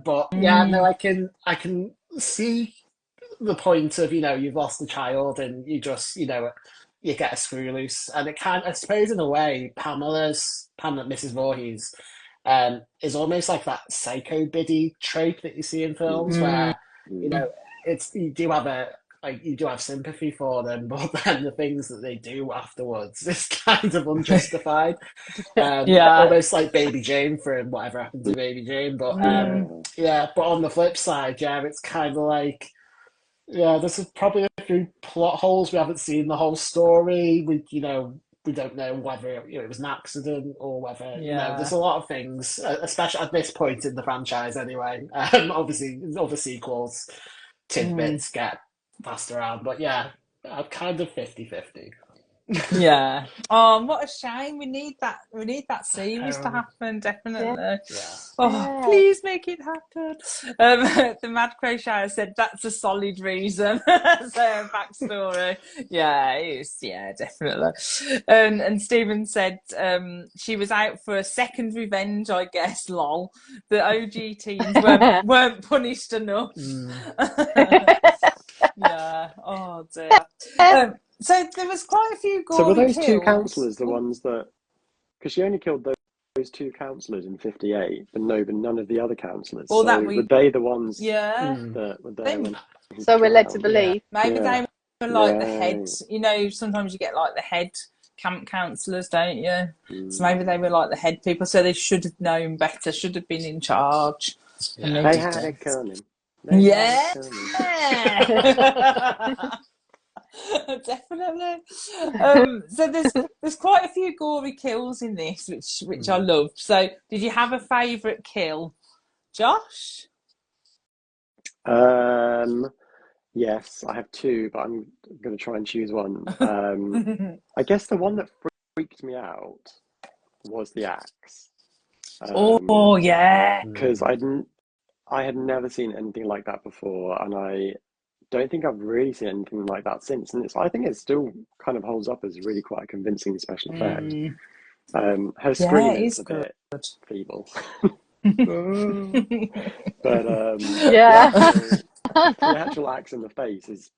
But yeah, no, I can see the point of, you've lost a child and you just, you get a screw loose. And it I suppose in a way, Pamela, Mrs. Voorhees, is almost like that psycho biddy trope that you see in films Mm. where, you do have you do have sympathy for them, but then the things that they do afterwards is kind of unjustified. Yeah. Almost like Baby Jane from Whatever Happened to Baby Jane. But but on the flip side, it's kind of like, there's probably a few plot holes. We haven't seen the whole story. We don't know whether it was an accident or whether there's a lot of things, especially at this point in the franchise. Anyway, obviously, other sequels, tidbits get passed around, but I'm kind of 50-50. Yeah. Oh, what a shame. We need that series to happen, definitely. Yeah. Oh, please make it happen. The Mad Crocheter said that's a solid reason. So backstory. Yeah, it is. Yeah, definitely. And Stephen said she was out for a second revenge, I guess, lol. The OG teens weren't punished enough. Yeah. Oh dear. So there was quite a few gory So were those kills. two counsellors the ones that... Because she only killed those two counsellors in 58, but none of the other counsellors. Well, so were they the ones that were there when So we're led to believe. maybe they were like the head. Sometimes you get like the head camp counsellors, don't you? So maybe they were like the head people, so they should have known better, should have been in charge. Yeah. They had it coming. Definitely. So there's quite a few gory kills in this, which I love. So did you have a favourite kill, Josh? Yes, I have two, but I'm going to try and choose one. I guess the one that freaked me out was the axe. Because I had never seen anything like that before, and I don't think I've really seen anything like that since. And I think it still kind of holds up as really quite a convincing special effect. Her scream is a bit feeble. But the actual axe in the face is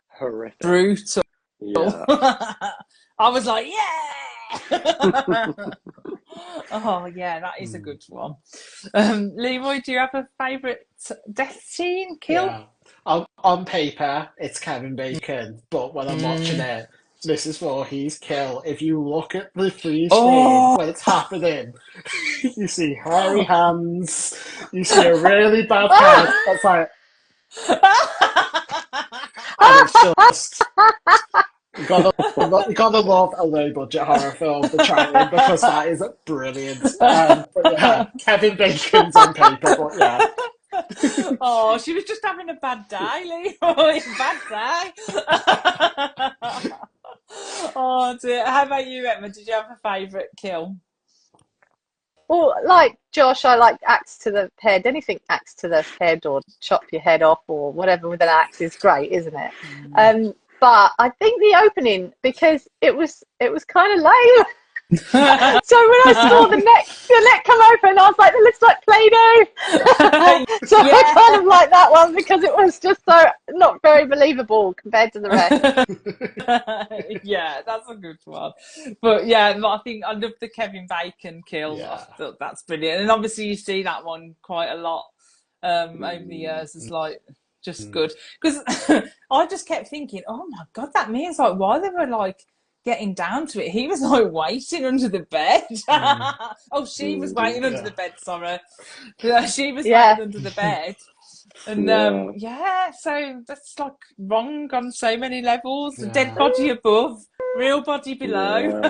horrific. Brutal. Yeah. I was like, oh yeah, that is a good one. Leeroy, do you have a favourite death scene kill? Yeah. On paper, it's Kevin Bacon, but when I'm watching it, Mrs. Voorhees kill. If you look at the freeze frame when it's happening, you see hairy hands, you see a really bad head. That's like, and it's just you gotta love a low budget horror film for trying, because that is brilliant. But Kevin Bacon's on paper, but Oh, she was just having a bad day, Leeroy. Bad day. Oh dear. How about you, Emma? Did you have a favourite kill? Well, like Josh, I like axe to the head. Anything axe to the head or chop your head off or whatever with an axe is great, isn't it? But I think the opening, because it was kind of lame. So when I saw the neck come open, I was like, it looks like Play-Doh. So I kind of like that one because it was just so not very believable compared to the rest. Yeah, that's a good one. But I think I love the Kevin Bacon kill. Yeah. I thought that's brilliant. And obviously you see that one quite a lot over the years. It's like just good. Because I just kept thinking, oh my God, that means like why they were like getting down to it. He was like waiting under the bed. She was waiting under the bed, sorry. She was waiting under the bed. And so that's like wrong on so many levels. Dead body above, real body below.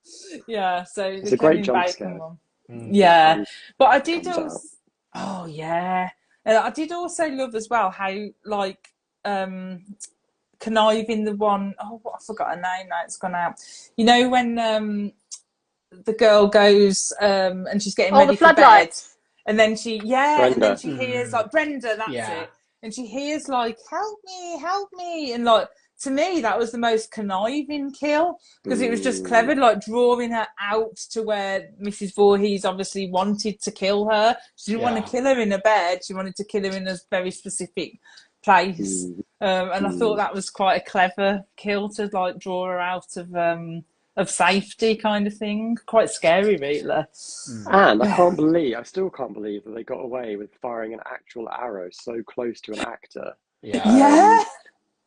So it's a great jump scare. One. But I did also I did also love as well how like conniving the one, I forgot her name now, it's gone out. You know when the girl goes and she's getting ready for bed, and then she hears like Brenda, that's it, and she hears like help me, and like to me that was the most conniving kill, because it was just clever, like drawing her out to where Mrs. Voorhees obviously wanted to kill her. She didn't want to kill her in a bed, she wanted to kill her in a very specific place. And I thought Mm. that was quite a clever kill to like draw her out of safety kind of thing. Quite scary, really. And Yeah. I still can't believe that they got away with firing an actual arrow so close to an actor. Yeah.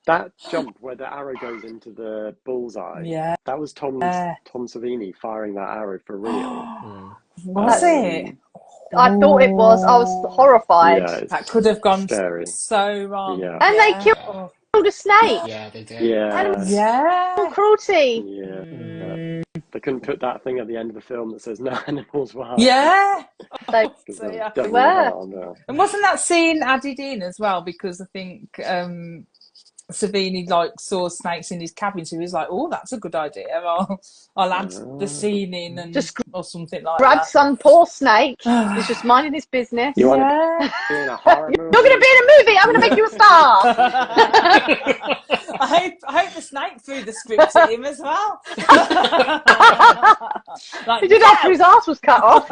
That jump where the arrow goes into the bullseye, Yeah. that was Tom Savini firing that arrow for real. Was it? Um, I thought it was. I was horrified. yeah, it's That could have gone scary. so wrong. Yeah. And they killed Oh. a snake. Yeah, they did. Yeah, Yeah. Cruelty. yeah. They couldn't put that thing at the end of the film that says no animals were harmed. Yeah. They Because So, they yeah. definitely were. harmed her. And wasn't that scene added in as well? Because I think Savini like saw snakes in his cabin, so he was like, "Oh, that's a good idea. I'll add the scene in and Just or something like grab that." some poor snake. He's just minding his business. You want Yeah. to be in a horror You're movie? going to be in a movie. I'm going to make you a star. I hope the snake threw the script at him as well. Like, He did after his arse was cut off.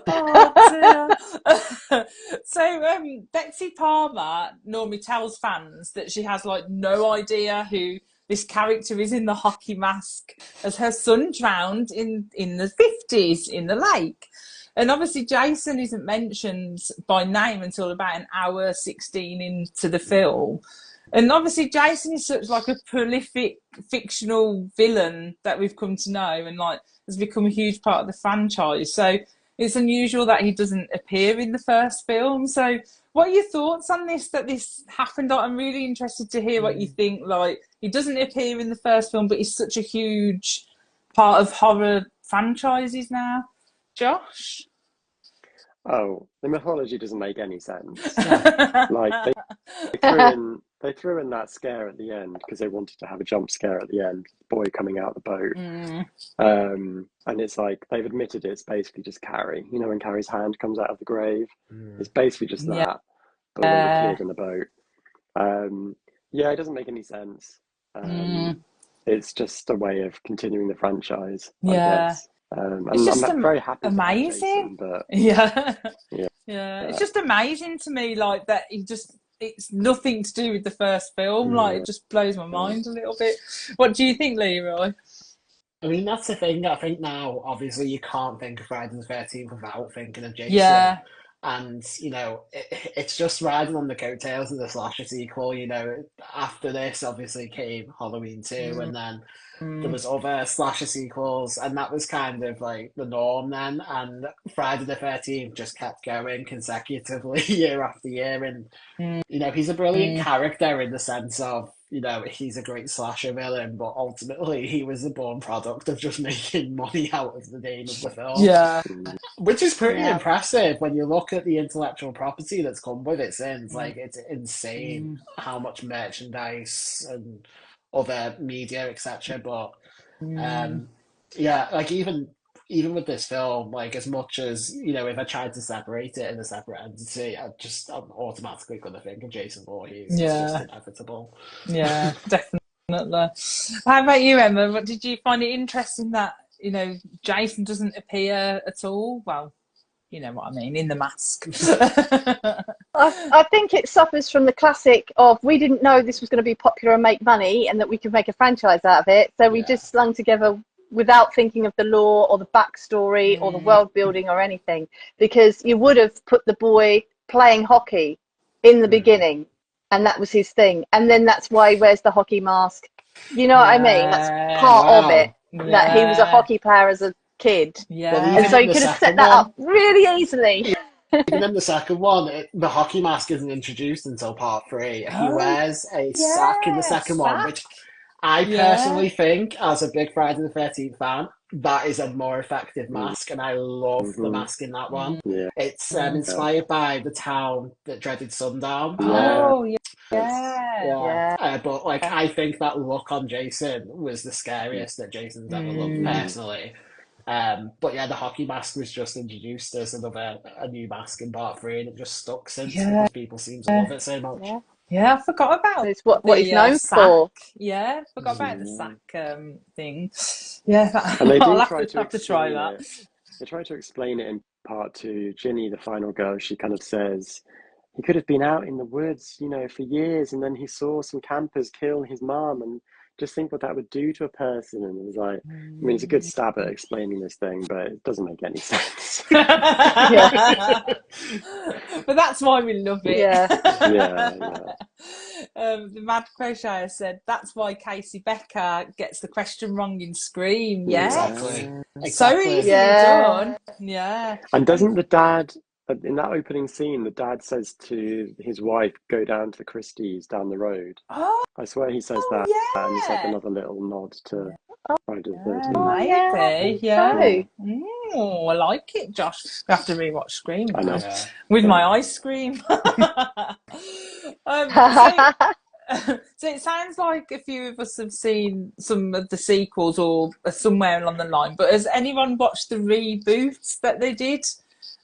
Oh, dear. So Betsy Palmer normally tells fans that she has like no idea who this character is in the hockey mask, as her son drowned in the 50s in the lake. And obviously Jason isn't mentioned by name until about an hour 16 into the film. And obviously Jason is such like a prolific fictional villain that we've come to know and like has become a huge part of the franchise. So it's unusual that he doesn't appear in the first film. So what are your thoughts on this, that this happened? I'm really interested to hear what you think. Like, he doesn't appear in the first film, but he's such a huge part of horror franchises now. Josh? Oh, the mythology doesn't make any sense. Like they threw in that scare at the end because they wanted to have a jump scare at the end, the boy coming out of the boat. And it's like they've admitted it's basically just Carrie. You know, when Carrie's hand comes out of the grave, it's basically just that, but with a kid in the boat. Yeah, it doesn't make any sense. It's just a way of continuing the franchise, I guess. It's just I'm very happy. amazing. Jason, but Yeah. It's just amazing to me, like that. It's nothing to do with the first film. Like, it just blows my mind a little bit. What do you think, Leeroy? I mean, that's the thing. I think now, obviously, you can't think of Friday the 13th without thinking of Jason. Yeah. And, you know, it's just riding on the coattails of the slasher sequel. You know, after this, obviously, came Halloween 2, and then there was other slasher sequels, and that was kind of like the norm then. And Friday the 13th just kept going consecutively year after year. And, you know, he's a brilliant character in the sense of, you know, he's a great slasher villain, but ultimately he was a born product of just making money out of the name of the film. Yeah. Which is pretty impressive when you look at the intellectual property that's come with it since. Like, it's insane how much merchandise and other media, etc. But yeah, like even with this film, like as much as, you know, if I tried to separate it in a separate entity, I'm automatically going to think of Jason Voorhees. It's just inevitable. Yeah, definitely. How about you, Emma? What did you find it interesting that, you know, Jason doesn't appear at all? Well, you know what I mean, in the mask. I think it suffers from the classic of we didn't know this was going to be popular and make money and that we could make a franchise out of it. So we just slung together without thinking of the lore or the backstory or the world building or anything. Because you would have put the boy playing hockey in the beginning and that was his thing. And then that's why he wears the hockey mask. You know what I mean? That's part of it. That he was a hockey player as a kid. And so you could have set that up really easily. Even in the second one, the hockey mask isn't introduced until part 3. He wears a sack in the second one, which I personally think, as a big Friday the 13th fan, that is a more effective mask, and I love the mask in that one. It's inspired by the town that dreaded sundown. But like, I think that look on Jason was the scariest that Jason's ever looked personally. But yeah, the hockey mask was just introduced as a new mask in part 3, and it just stuck since because people seem to love it so much. Yeah, I forgot about it's what he's known for. Yeah, forgot about the sack thing. Yeah, and they I'll do have to try that. They try to explain it in part two, Ginny, the final girl, she kind of says he could have been out in the woods, for years, and then he saw some campers kill his mum, and just think what that would do to a person. And it was like, I mean, it's a good stab at explaining this thing, but it doesn't make any sense. But that's why we love it. Yeah. The Mad Crocheter said that's why Casey Becker gets the question wrong in Scream. Yes. Exactly. So easily done. Yeah. And doesn't the dad, in that opening scene, the dad says to his wife, go down to the Christie's down the road? Oh, I swear he says that, and it's like another little nod to Friday the 13th. maybe, yeah. Oh, I like it, Josh. We have to rewatch Scream I know. with my ice cream. So it sounds like a few of us have seen some of the sequels or somewhere along the line, but has anyone watched the reboots that they did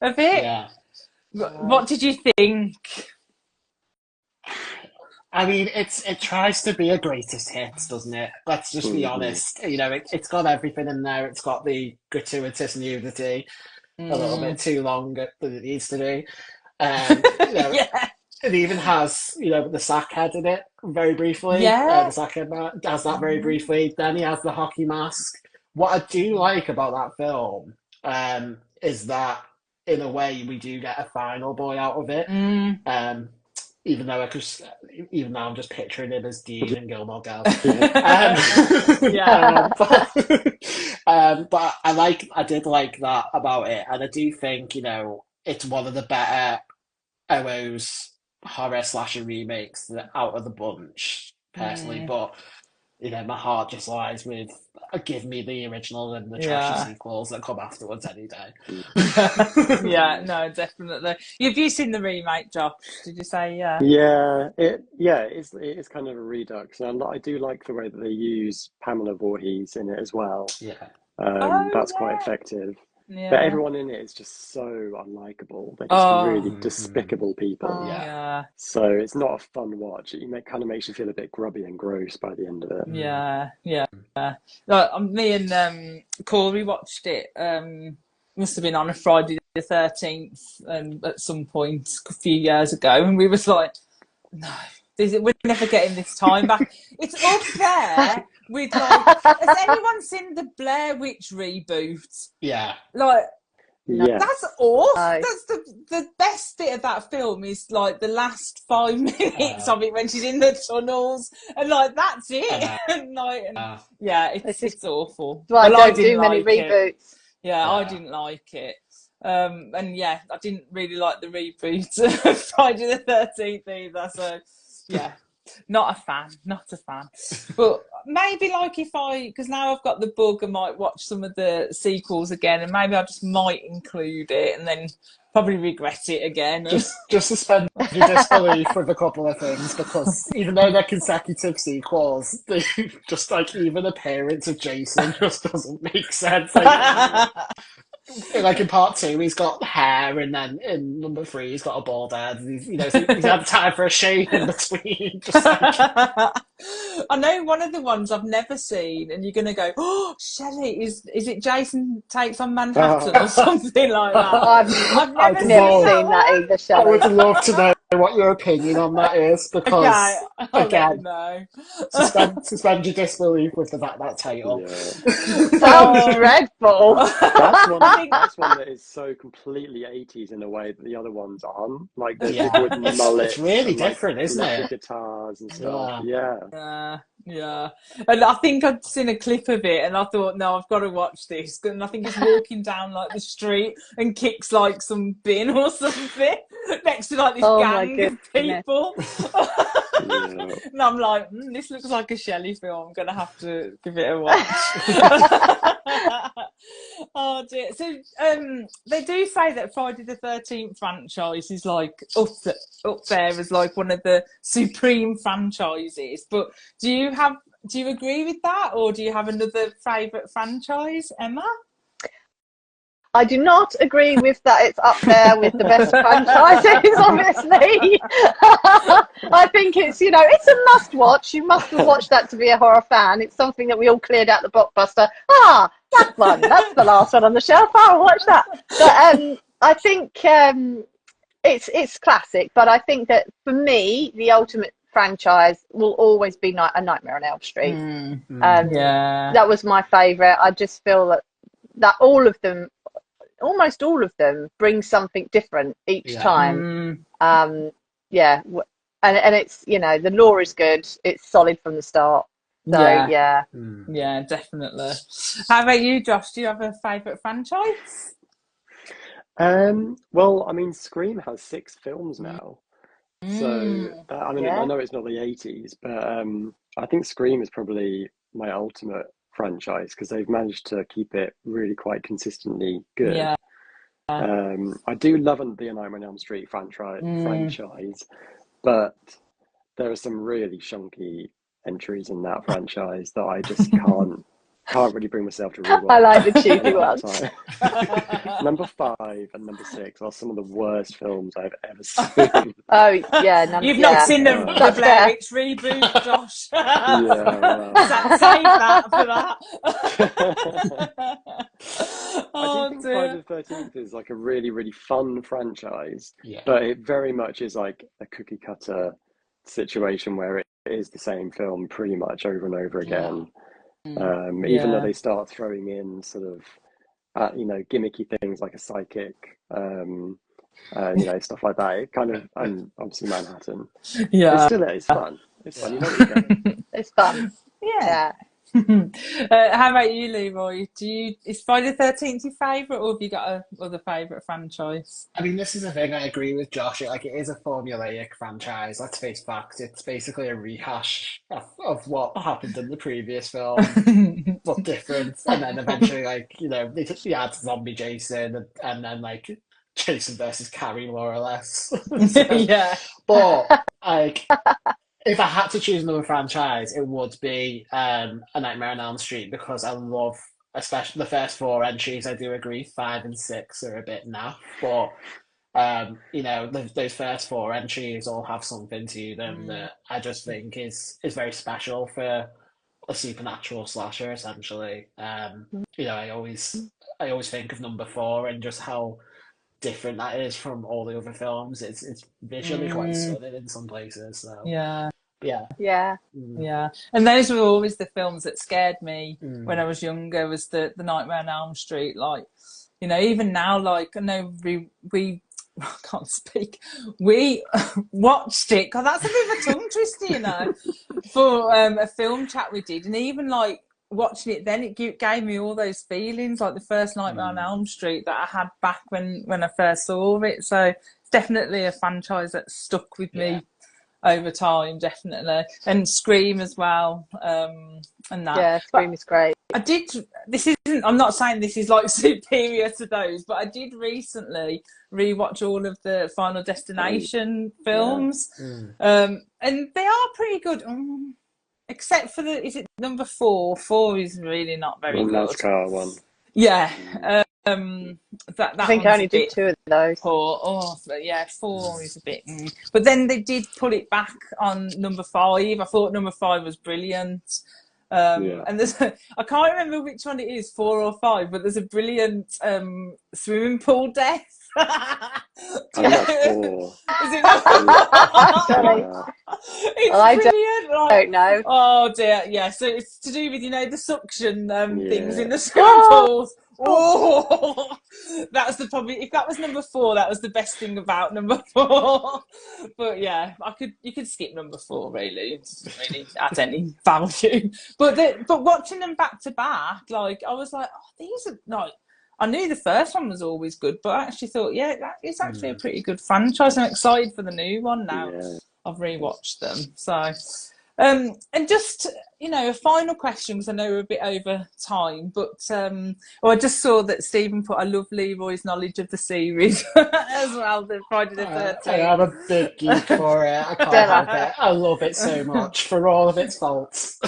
of it? Yeah. What did you think? I mean, it tries to be a greatest hits, doesn't it? Let's just be honest. It's got everything in there. It's got the gratuitous nudity, a little bit too long than it needs to be. It even has, the sack head in it very briefly. Yeah. The sack head has that very briefly. Then he has the hockey mask. What I do like about that film is that, in a way, we do get a final boy out of it. Even though I'm just picturing him as Dean and Gilmore Girls. But I did like that about it, and I do think it's one of the better OO's horror slasher remakes out of the bunch, personally. But my heart just lies with give me the original and the trashy sequels that come afterwards any day. Yeah, no, definitely. Have you seen the remake, Josh? Did you say It is kind of a redux, and I do like the way that they use Pamela Voorhees in it as well. That's quite effective. But everyone in it is just so unlikable. They're just really despicable people. So it's not a fun watch. It kind of makes you feel a bit grubby and gross by the end of it. Me and Corey watched it. Must have been on a Friday the 13th at some point a few years ago, and we was like, no, we're never getting this time back. It's up there with has anyone seen the Blair Witch reboot? That's awesome. That's the best bit of that film is the last 5 minutes of it when she's in the tunnels, and that's it. It's awful. Well, I don't do many reboots. I didn't like it. And I didn't really like the reboot of Friday the 13th either. So not a fan. But maybe because now I've got the bug, I might watch some of the sequels again, and maybe I just might include it and then probably regret it again. Just suspend your disbelief with a couple of things, because even though they're consecutive sequels, they just even appearance of Jason just doesn't make sense. In part 2, he's got hair, and then in number 3, he's got a bald head. He's had time for a shave in between. I know one of the ones I've never seen, and you're going to go, oh, Shelley, is it Jason Takes on Manhattan or something like that? I've never seen that either, Shelley. I would love to know what your opinion on that is, because, again, suspend your disbelief with the fact that title. Sounds dreadful. That's one that is so completely 80s in a way that the other ones aren't. The wooden mullets. It's really different, isn't it? Guitars and stuff. And I think I'd seen a clip of it, and I thought, no, I've got to watch this. And I think he's walking down the street and kicks some bin or something next to this gang of people. And I'm like, this looks like a Shelley film. I'm gonna have to give it a watch. Oh dear. So they do say that Friday the 13th franchise is up there as one of the supreme franchises. But do you agree with that, or do you have another favourite franchise, Emma? I do not agree with that. It's up there with the best franchises, obviously. I think it's it's a must watch. You must have watched that to be a horror fan. It's something that we all cleared out the blockbuster. That one. That's the last one on the shelf. I'll watch that. But I think it's classic, but I think that for me, the ultimate franchise will always be A Nightmare on Elm Street. Yeah. That was my favourite. I just feel that all of them, almost all of them, bring something different each time. Yeah, and it's, you know, the lore is good. It's solid from the start. So yeah. Yeah, definitely. How about you, Josh? Do you have a favourite franchise? Well, I mean, Scream has 6 films now. So I mean, I know it's not the 80s, but I think Scream is probably my ultimate franchise because they've managed to keep it really quite consistently good. Yeah. I do love the A Nightmare on Elm Street franchise, but there are some really shonky entries in that franchise that I just can't really bring myself to rewatch. I like the cheesy ones. Number 5 and number 6 are some of the worst films I've ever seen. Oh yeah, You've not seen the Blair Witch reboot, Josh. Save that for that. I do think Friday the 13th is like a really, really fun franchise, but it very much is like a cookie cutter situation where it is the same film pretty much over and over again. Even though they start throwing in sort of, you know, gimmicky things like a psychic, you know, stuff like that. It kind of, and obviously Manhattan. Yeah. It's fun. It's fun. You know what you're getting. It's fun. Yeah. How about you, Leeroy? Is Friday the 13th your favourite, or have you got other favourite franchise? I mean, this is the thing. I agree with Josh. Like, it is a formulaic franchise. Let's face facts. It's basically a rehash of what happened in the previous film, but different. And then eventually, like, you know, they add zombie Jason, and then like Jason versus Carrie, more or less. Yeah. But like, if I had to choose another franchise, it would be A Nightmare on Elm Street because I love, especially the first 4 entries. I do agree, 5 and 6 are a bit naff, but you know, those first 4 entries all have something to them that I just think is very special for a supernatural slasher, essentially. You know, I always think of number 4 and just how different that is from all the other films. It's visually quite stunning in some places. So yeah. And those were always the films that scared me when I was younger. Was the Nightmare on Elm Street? Like, you know, even now, like, I know we I can't speak. We watched it. God, that's a bit of a tongue twister, you know, for a film chat we did, and even like watching it then, it gave me all those feelings, like the first Nightmare on Elm Street that I had back when I first saw it. So it's definitely a franchise that stuck with me over time, definitely. And Scream as well, and that. Yeah, Scream is great. I'm not saying this is like superior to those, but I did recently rewatch all of the Final Destination films, and they are pretty good. Except for is it number 4? 4 is really not very good. The NASCAR one. Yeah. That I think I only did 2 of those. Poor. Oh, but yeah, 4 is a bit. But then they did pull it back on number 5. I thought number 5 was brilliant. And I can't remember which one it is, 4 or 5, but there's a brilliant swimming pool death. I think that's 4. Is it not? It's brilliant. I don't know. Oh dear, yeah. So it's to do with, you know, the suction things in the swimming pools. Oh, that's if that was number 4, that was the best thing about number 4. But yeah, you could skip number 4 really. It doesn't really add any value. But watching them back to back, like I was like, oh, these are like. I knew the first one was always good, but I actually thought, that is actually a pretty good franchise. I'm excited for the new one now. I've rewatched them. So, and just, you know, a final question, because I know we're a bit over time, but I just saw that Stephen put, I love Leeroy's knowledge of the series as well, the Friday the 13th. I am a big geek for it. I can't help it. I love it so much for all of its faults.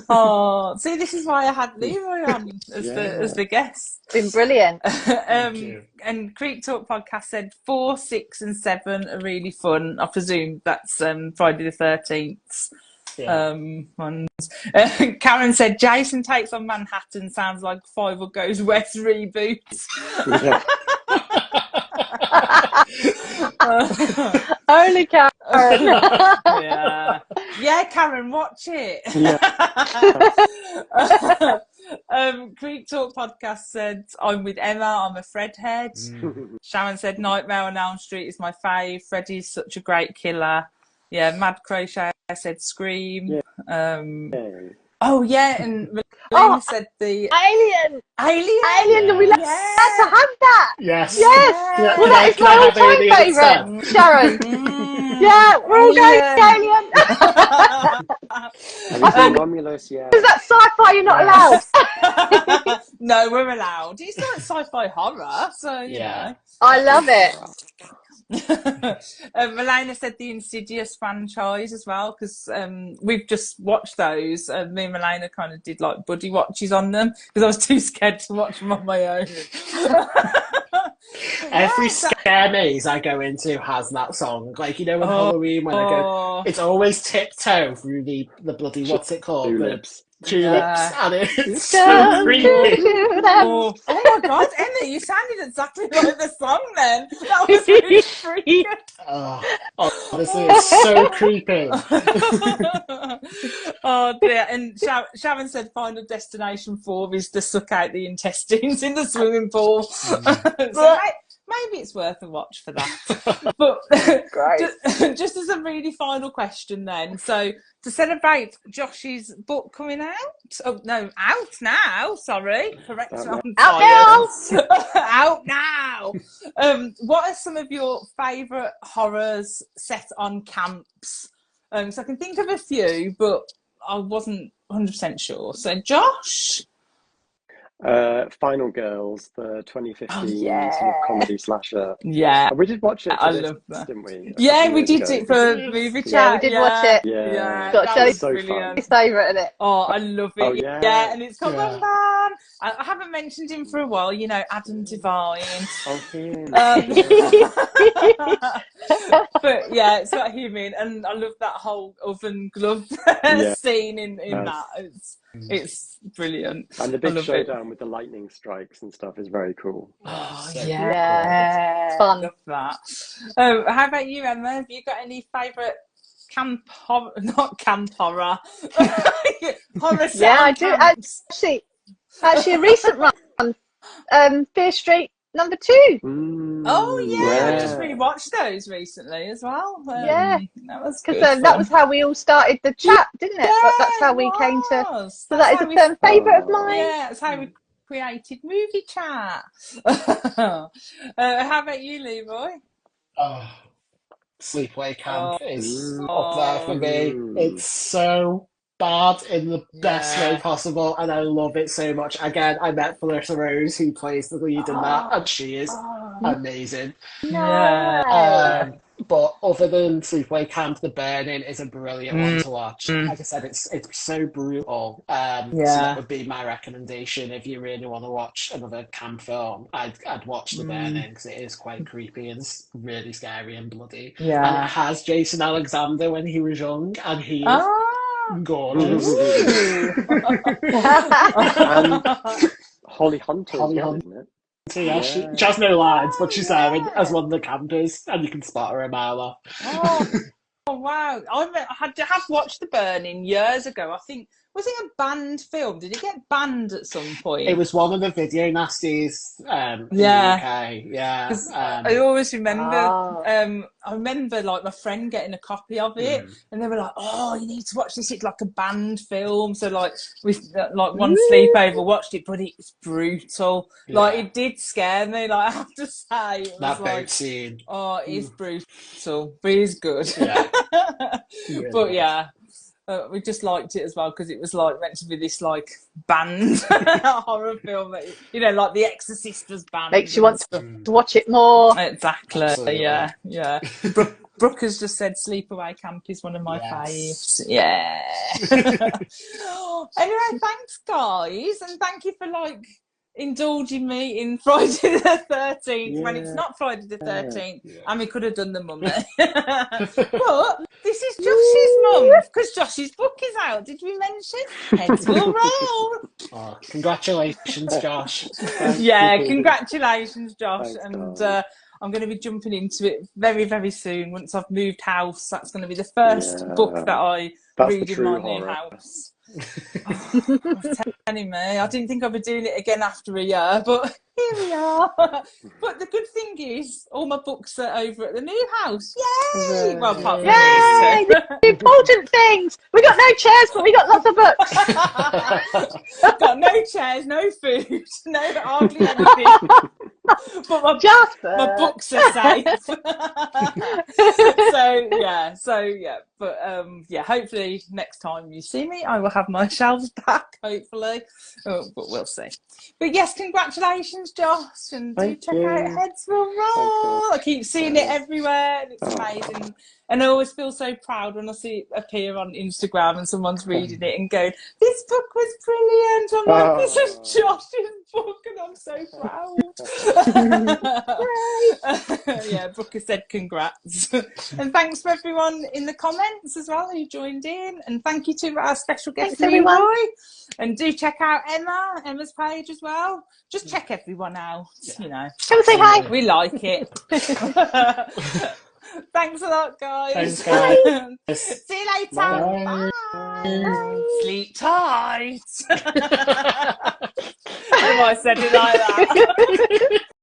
Oh, see, this is why I had Leeroy on as the guest. It's been brilliant. And Creek Talk Podcast said 4, 6 and 7 are really fun. I presume that's Friday the 13th. Yeah. Ones. Karen said Jason Takes on Manhattan sounds like Five Goes West reboot. Yeah. Only Karen. Yeah, Karen, watch it. Creek Talk Podcast said I'm with Emma. I'm a Fredhead. Sharon said Nightmare on Elm Street is my fave. Freddy's such a great killer. Yeah, Mad Crochet said Scream. Oh yeah, and Melina said the Alien. Alien. We like to have that. Yes. Yes. Well, that is my all-time favourite. Sharon. Yeah, we're all going Alien. I think Romulus, yeah. Is that sci-fi? You're not allowed. No, we're allowed. It's not sci-fi horror, so you know. I love it. Melina said the Insidious franchise as well, because we've just watched those. Me and Melina kind of did like buddy watches on them because I was too scared to watch them on my own. Every scare maze I go into has that song. Like, you know, with Halloween when I go, it's always Tiptoe through the bloody, what's it called? Tulips. Tulips, and it's so creepy. Oh my God, Emma, you sounded exactly like the song then. That was really freaky. Honestly, it's so creepy. Oh dear. And Sharon said Final Destination 4 is to suck out the intestines in the swimming pool. So maybe it's worth a watch for that. But just as a really final question then, so to celebrate Josh's book coming out, out now, sorry, correct. Out now. Out now. What are some of your favourite horrors set on camps? So I can think of a few, but I wasn't 100% sure. So Josh? Final Girls, the 2015 sort of comedy slasher. Yeah. We did watch it. I love that. Didn't we? Yeah, we did it for movie chat. Yeah, we did watch it. Yeah. Got that was so brilliant. His favourite, isn't it? Oh, I love it. Oh, yeah. And it's come on, man. I haven't mentioned him for a while, you know, Adam Devine. Oh, him. But yeah, it's got him in, and I love that whole oven glove scene in that. It's brilliant. And the big showdown with the lightning strikes and stuff is very cool. Oh, yeah. Fun. Love that. How about you, Emma? Have you got any favourite camp horror? Not camp horror. Horror sound. Yeah, I do. Camps. Actually, a recent run. Fear Street number 2. Oh yeah, I just rewatched those recently as well. That was good. Because that was how we all started the chat, didn't it? That's how we came to. So that is a firm favourite of mine. Yeah, that's how we created movie chat. How about you, Leeroy? Sleepaway Camp is up there for me. It's so bad in the best way possible, and I love it so much. Again, I met Felissa Rose, who plays the lead in that, and she is amazing. But other than Sleepaway Camp, The Burning is a brilliant one to watch. Like I said, it's so brutal. So that would be my recommendation if you really want to watch another camp film. I'd watch The Burning because it is quite creepy and it's really scary and bloody. And it has Jason Alexander when he was young, and he is gorgeous. And Holly Hunter, isn't it? Yeah, she has no lines, but she's there as one of the campers, and you can spot her a mile off. Oh wow! I have watched The Burning years ago. I think, was it a banned film? Did it get banned at some point? It was one of the video nasties in the UK. Yeah. I always remember. I remember like my friend getting a copy of it, and they were like, "Oh, you need to watch this. It's like a banned film." So like we one sleepover watched it, but it's brutal. Like it did scare me. Like I have to say, it was that like, boat scene. Oh, it is brutal, but it is good. Yeah. But yeah. We just liked it as well because it was like meant to be this like banned horror film that, you know, like The Exorcist was banned. Makes you want to watch it more. Exactly. Absolutely. Yeah. Brooke has just said Sleepaway Camp is one of my faves. Yeah. Anyway, thanks guys, and thank you for like indulging me in Friday the 13th when it's Yeah. not Friday the 13th, Yeah. and we could have done the mummy. But this is Josh's mum, because Josh's book is out. Did we mention? Heads will roll. Oh, congratulations, Josh. Yeah, you. congratulations, Josh. Thanks, And darling. I'm going to be jumping into it very, very soon. Once I've moved house, that's going to be the first Yeah. book that I That's the read in true my new horror. house. I'm telling me, I didn't think I'd be doing it again after a year, but here we are. But the good thing is, all my books are over at the new house. Yay! Well, apart from Yay! these The important things. We got no chairs, but we got lots of books. two. Got no chairs, no food, no hardly anything. But my Jasper. books are safe. so yeah, but yeah, hopefully next time you see me I will have my shelves back, hopefully. But we'll see. But yes, congratulations, Josh, and do Thank check you. out Heads Will Roll. I keep seeing it everywhere and it's amazing, and I always feel so proud when I see it appear on Instagram and someone's reading it and going, this book was brilliant. I'm like, this is Josh's book and I'm so proud. Yeah, Booker said congrats. And thanks for everyone in the comments as well who joined in, and thank you to our special guest Thanks, everyone. Leeroy. And do check out Emma's page as well. Just check everyone out, you know. Come say hi. We like it. Thanks a lot, guys. Thanks, guys. See you later. Bye. Bye. Sleep tight. Have I said it like that?